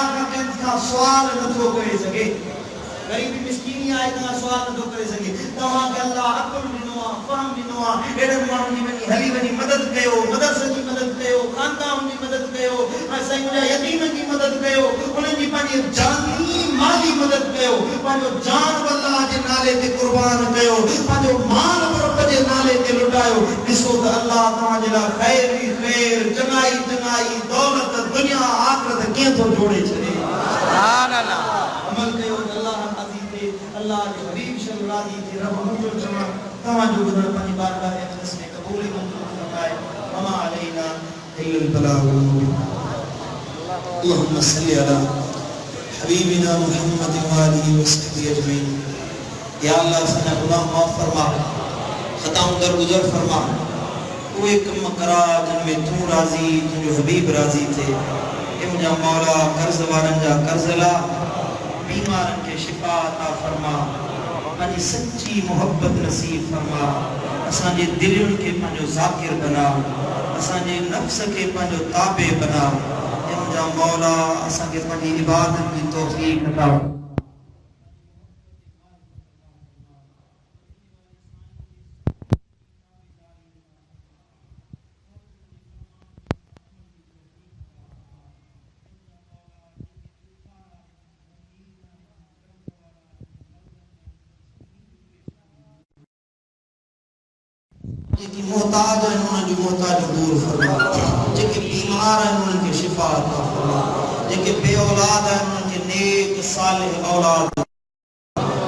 खां सुवाल नथो करे सघे गरीबी मिस्कीनी आहे तव्हां सुवाल नथो करे सघे तव्हांखे अल्लाह अक़ुल ॾिनो आहे फहम ॾिनो आहे अहिड़नि माण्हुनि जी हली वञी मदद कयो मदरसनि जी मदद कयो खानदान जी मदद कयो ऐं साईं मुंहिंजा यतीमनि जी मदद कयो उन्हनि जी पंहिंजी जानी माली मदद कयो पंहिंजो जान अल्लाह जे नाले ते क़ुर्बान कयो पंहिंजो माल रब जे नाले ते लुटायो ॾिसो त अल्लाह तव्हांजे लाइ ख़ैर ई ख़ैर चङाई चङाई दौलत दुनिया आख़िरत कीअं थो जोड़े छॾे सुभान अल्लाह अमल कयो अल्लाह राज़ी थे अल्लाह के हबीब सल्लल्लाहु अलैहि वसल्लम रब मुझो जमा तवज्जो गुज़र पंहिंजी बारगाह में इख़लास में क़बूल मंज़ूर फरमाए वमा अलैना इल्लल बलाग वल मुबीन अल्लाहुम्मा सल्लि अला हबीबिना मुहम्मद व आलिहि व सहबिहि अजमईन या अल्लाह सना गुनाह माफ फरमा खताऊं दरगुजर फरमा उहे कम करा जिन में तू राज़ी तुंहिंजो हबीब राज़ी थे ए मुंहिंजा मौला कर्ज़ वारनि जा कर्ज़ ला बीमारनि खे शिफ़ा अता फरमा पंहिंजी सच्ची मोहब्बत नसीब फरमा असांजे दिलनि खे पंहिंजो ज़ाकिर बना असांजे नफ़्स खे पंहिंजो ताबे बना ए मुंहिंजा मौला असांखे पंहिंजी इबादत जी तौफ़ीक़ अता जेकी मोहताज है उन्हें जो मोहताज दूर फरमा जेके बीमार है उन्हें शिफा अता फरमा जेके बे औलाद है उन्हें नेक सालिह औलाद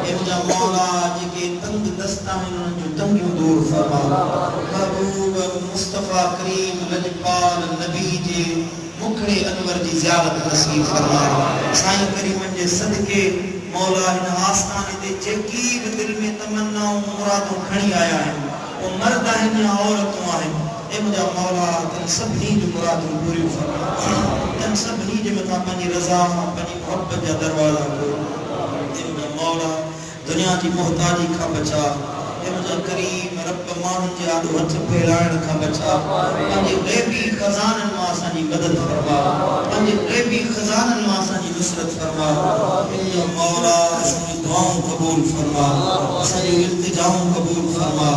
ए मुझा मौला जेके तंग दस्ता है उन्हें जो तंगियों दूर फरमा महबूब मुस्तफा करीम लजपाल नबी जे मुखड़े अनवर जी ज़ियारत नसीब फरमा साईं करीमन जे सदके मौला इन आस्थाने ते जेकी भी दिल में तमन्नाऊं मुरादों खणी आया है वो मर्द हैं या औरतों हैं ए मुझा मौला तन सभी जो मुरादों पूरी फरमा तन सभी जे मथा पंहिंजी रज़ा पंहिंजी मोहब्बत जा दरवाजा खोल ए मुझा मौला दुनिया की मोहताजी खां बचा ए मुझा करीम रब माण्हुनि जे आॾो हथ फैलाइण खां बचा पंहिंजे ग़ैबी खज़ाननि मां असांजी मदद फरमा पंहिंजे ग़ैबी खज़ाननि मां असांजी नुसरत फरमा ए मुझा मौला असांजी दुआऊं क़बूल फरमा असांजी इल्तिजाऊं क़बूल फरमा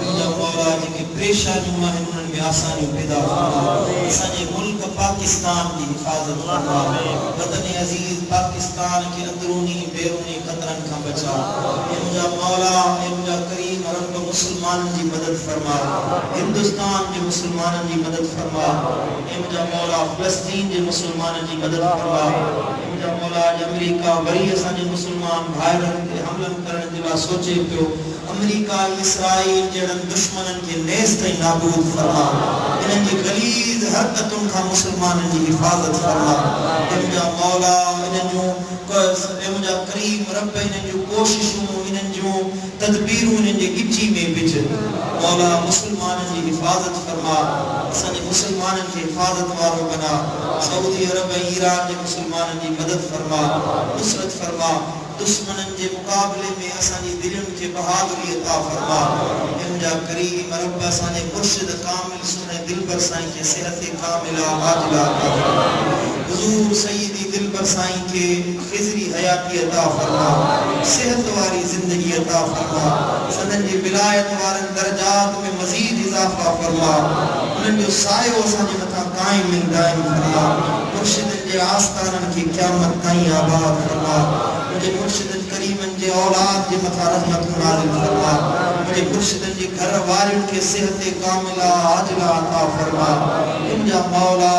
मुझा मौला जेके परेशानियूं आहिनि उन्हनि में आसानियूं पैदा फरमा असांजे मुल्क पाकिस्तान जी हिफ़ाज़त फरमा वतन अज़ीज़ पाकिस्तान के अंदरूनी बैरूनी ख़तरनि खां बचा ए मुझा मौला ए मुझा करीम रब मुसलमाननि जी मदद फरमा हिंदुस्तान जे मुसलमाननि जी मदद फरमा ए मुझा मौला फ़लस्तीन जे मुसलमाननि जी मदद फरमा ए मुझा मौला अमेरिका वरी असांजे मुसलमान भाइरनि ते हमलन करण जे लाइ सोचे पियो अमेरिका इसराइल जड़न दुश्मनन के नेस्त ताईं नाबूद फरमा इन्हनि जी गलीज़ हरकतुनि खां मुसलमाननि जी हिफ़ाज़त फरमा मुंहिंजा मौला इन्हनि जूं मुंहिंजा करीम रब इन्हनि जूं कोशिशूं इन्हनि जूं तदबीरूं इन्हनि जे गिची में विझ मौला मुसलमाननि जी हिफ़ाज़त फरमा असांजे मुसलमाननि खे हिफ़ाज़त वारो बना सऊदी अरब ऐं ईरान जे मुसलमाननि जी मदद फरमा नुसरत फरमा दुश्मनन के मुकाबले में असानी दिलनि के बहादुरी अता फरमा मुंहिंजा करीम रब असांजे मुर्शिद कामिल सुने दिलबर साईं के सेहत कामिला आजिला अता फरमा हुजूर सय्यदी दिलबर साईं के खिजरी हयाती अता फरमा सेहत वारी जिंदगी अता फरमा सनन जी विलायत वारन दर्जात में मजीद इजाफा फरमा उन्हनि जो सायो असांजे मथां कायम ऐं दाइम फरमा मुर्शिदन जे आस्थानन की क़यामत ताईं आबाद फरमा मुझे मुर्शिदन करीमन जे औलाद जे मथा रहमत नाज़िल फरमा मुझे मुर्शिदन जे घर वारिन के सेहत कामिला आजिला अता फरमा मुंहिंजा मौला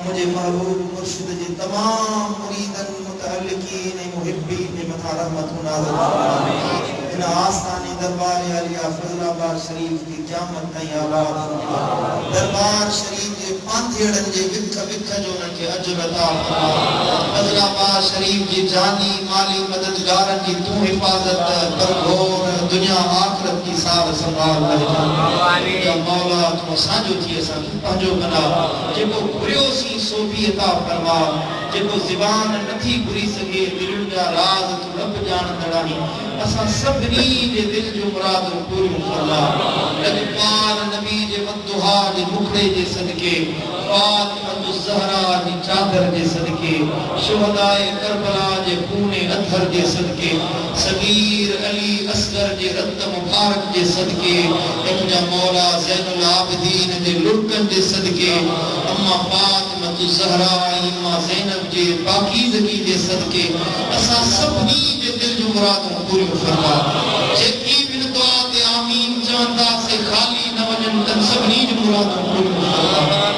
मुझे महबूब मुर्शिद जे तमाम मुरीदन मुतअल्लिकीन ऐं मुहिब्बीन जे मथा रहमत नाज़िल फरमा इन आस्थानी दरबार आलिया फजलाबाद शरीफ की क़यामत ताईं आबाद फरमा दरबार शरीफ जे पांथेड़न जे विख विख जो उन्हनि खे अजर अता फरमा फजलाबाद शरीफ जी जानी माली मददगारन जी तू हिफाजत कर घोर दुनिया आखिरत की सार संभाल रहे या मौला तू असांजो थी असां पंहिंजो बना जेको घुरियो सी सो भी अता फरमा जेको ज़बान नथी घुरी सघे दिलनि जा राज तू रब ॼाणंदड़ असां सभिनी जे दिल जो मुरादूं पूरियूं फरमा लॻपाल नबी जे वदुहा जे मुखड़े जे सदके फातिमा ज़हरा जी चादर जे सदके शुहदाए करबला जे खूने अथर जे सदके सगीर अली असगर जे रत मुबारक जे सदके मुंहिंजा मौला ज़ैनुल आबिदीन जे लुड़कन जे सदके अम्मा फातिमा ज़हरा अम्मा ज़ैनब जे पाकीज़गी जे सदके असां सभिनी जे दिल जो मुरादूं पूरियूं फरमा जेकी बिन दुआ ते आमीन चवंदा से खाली न वञनि त सभिनी जो मुरादूं पूरियूं फरमा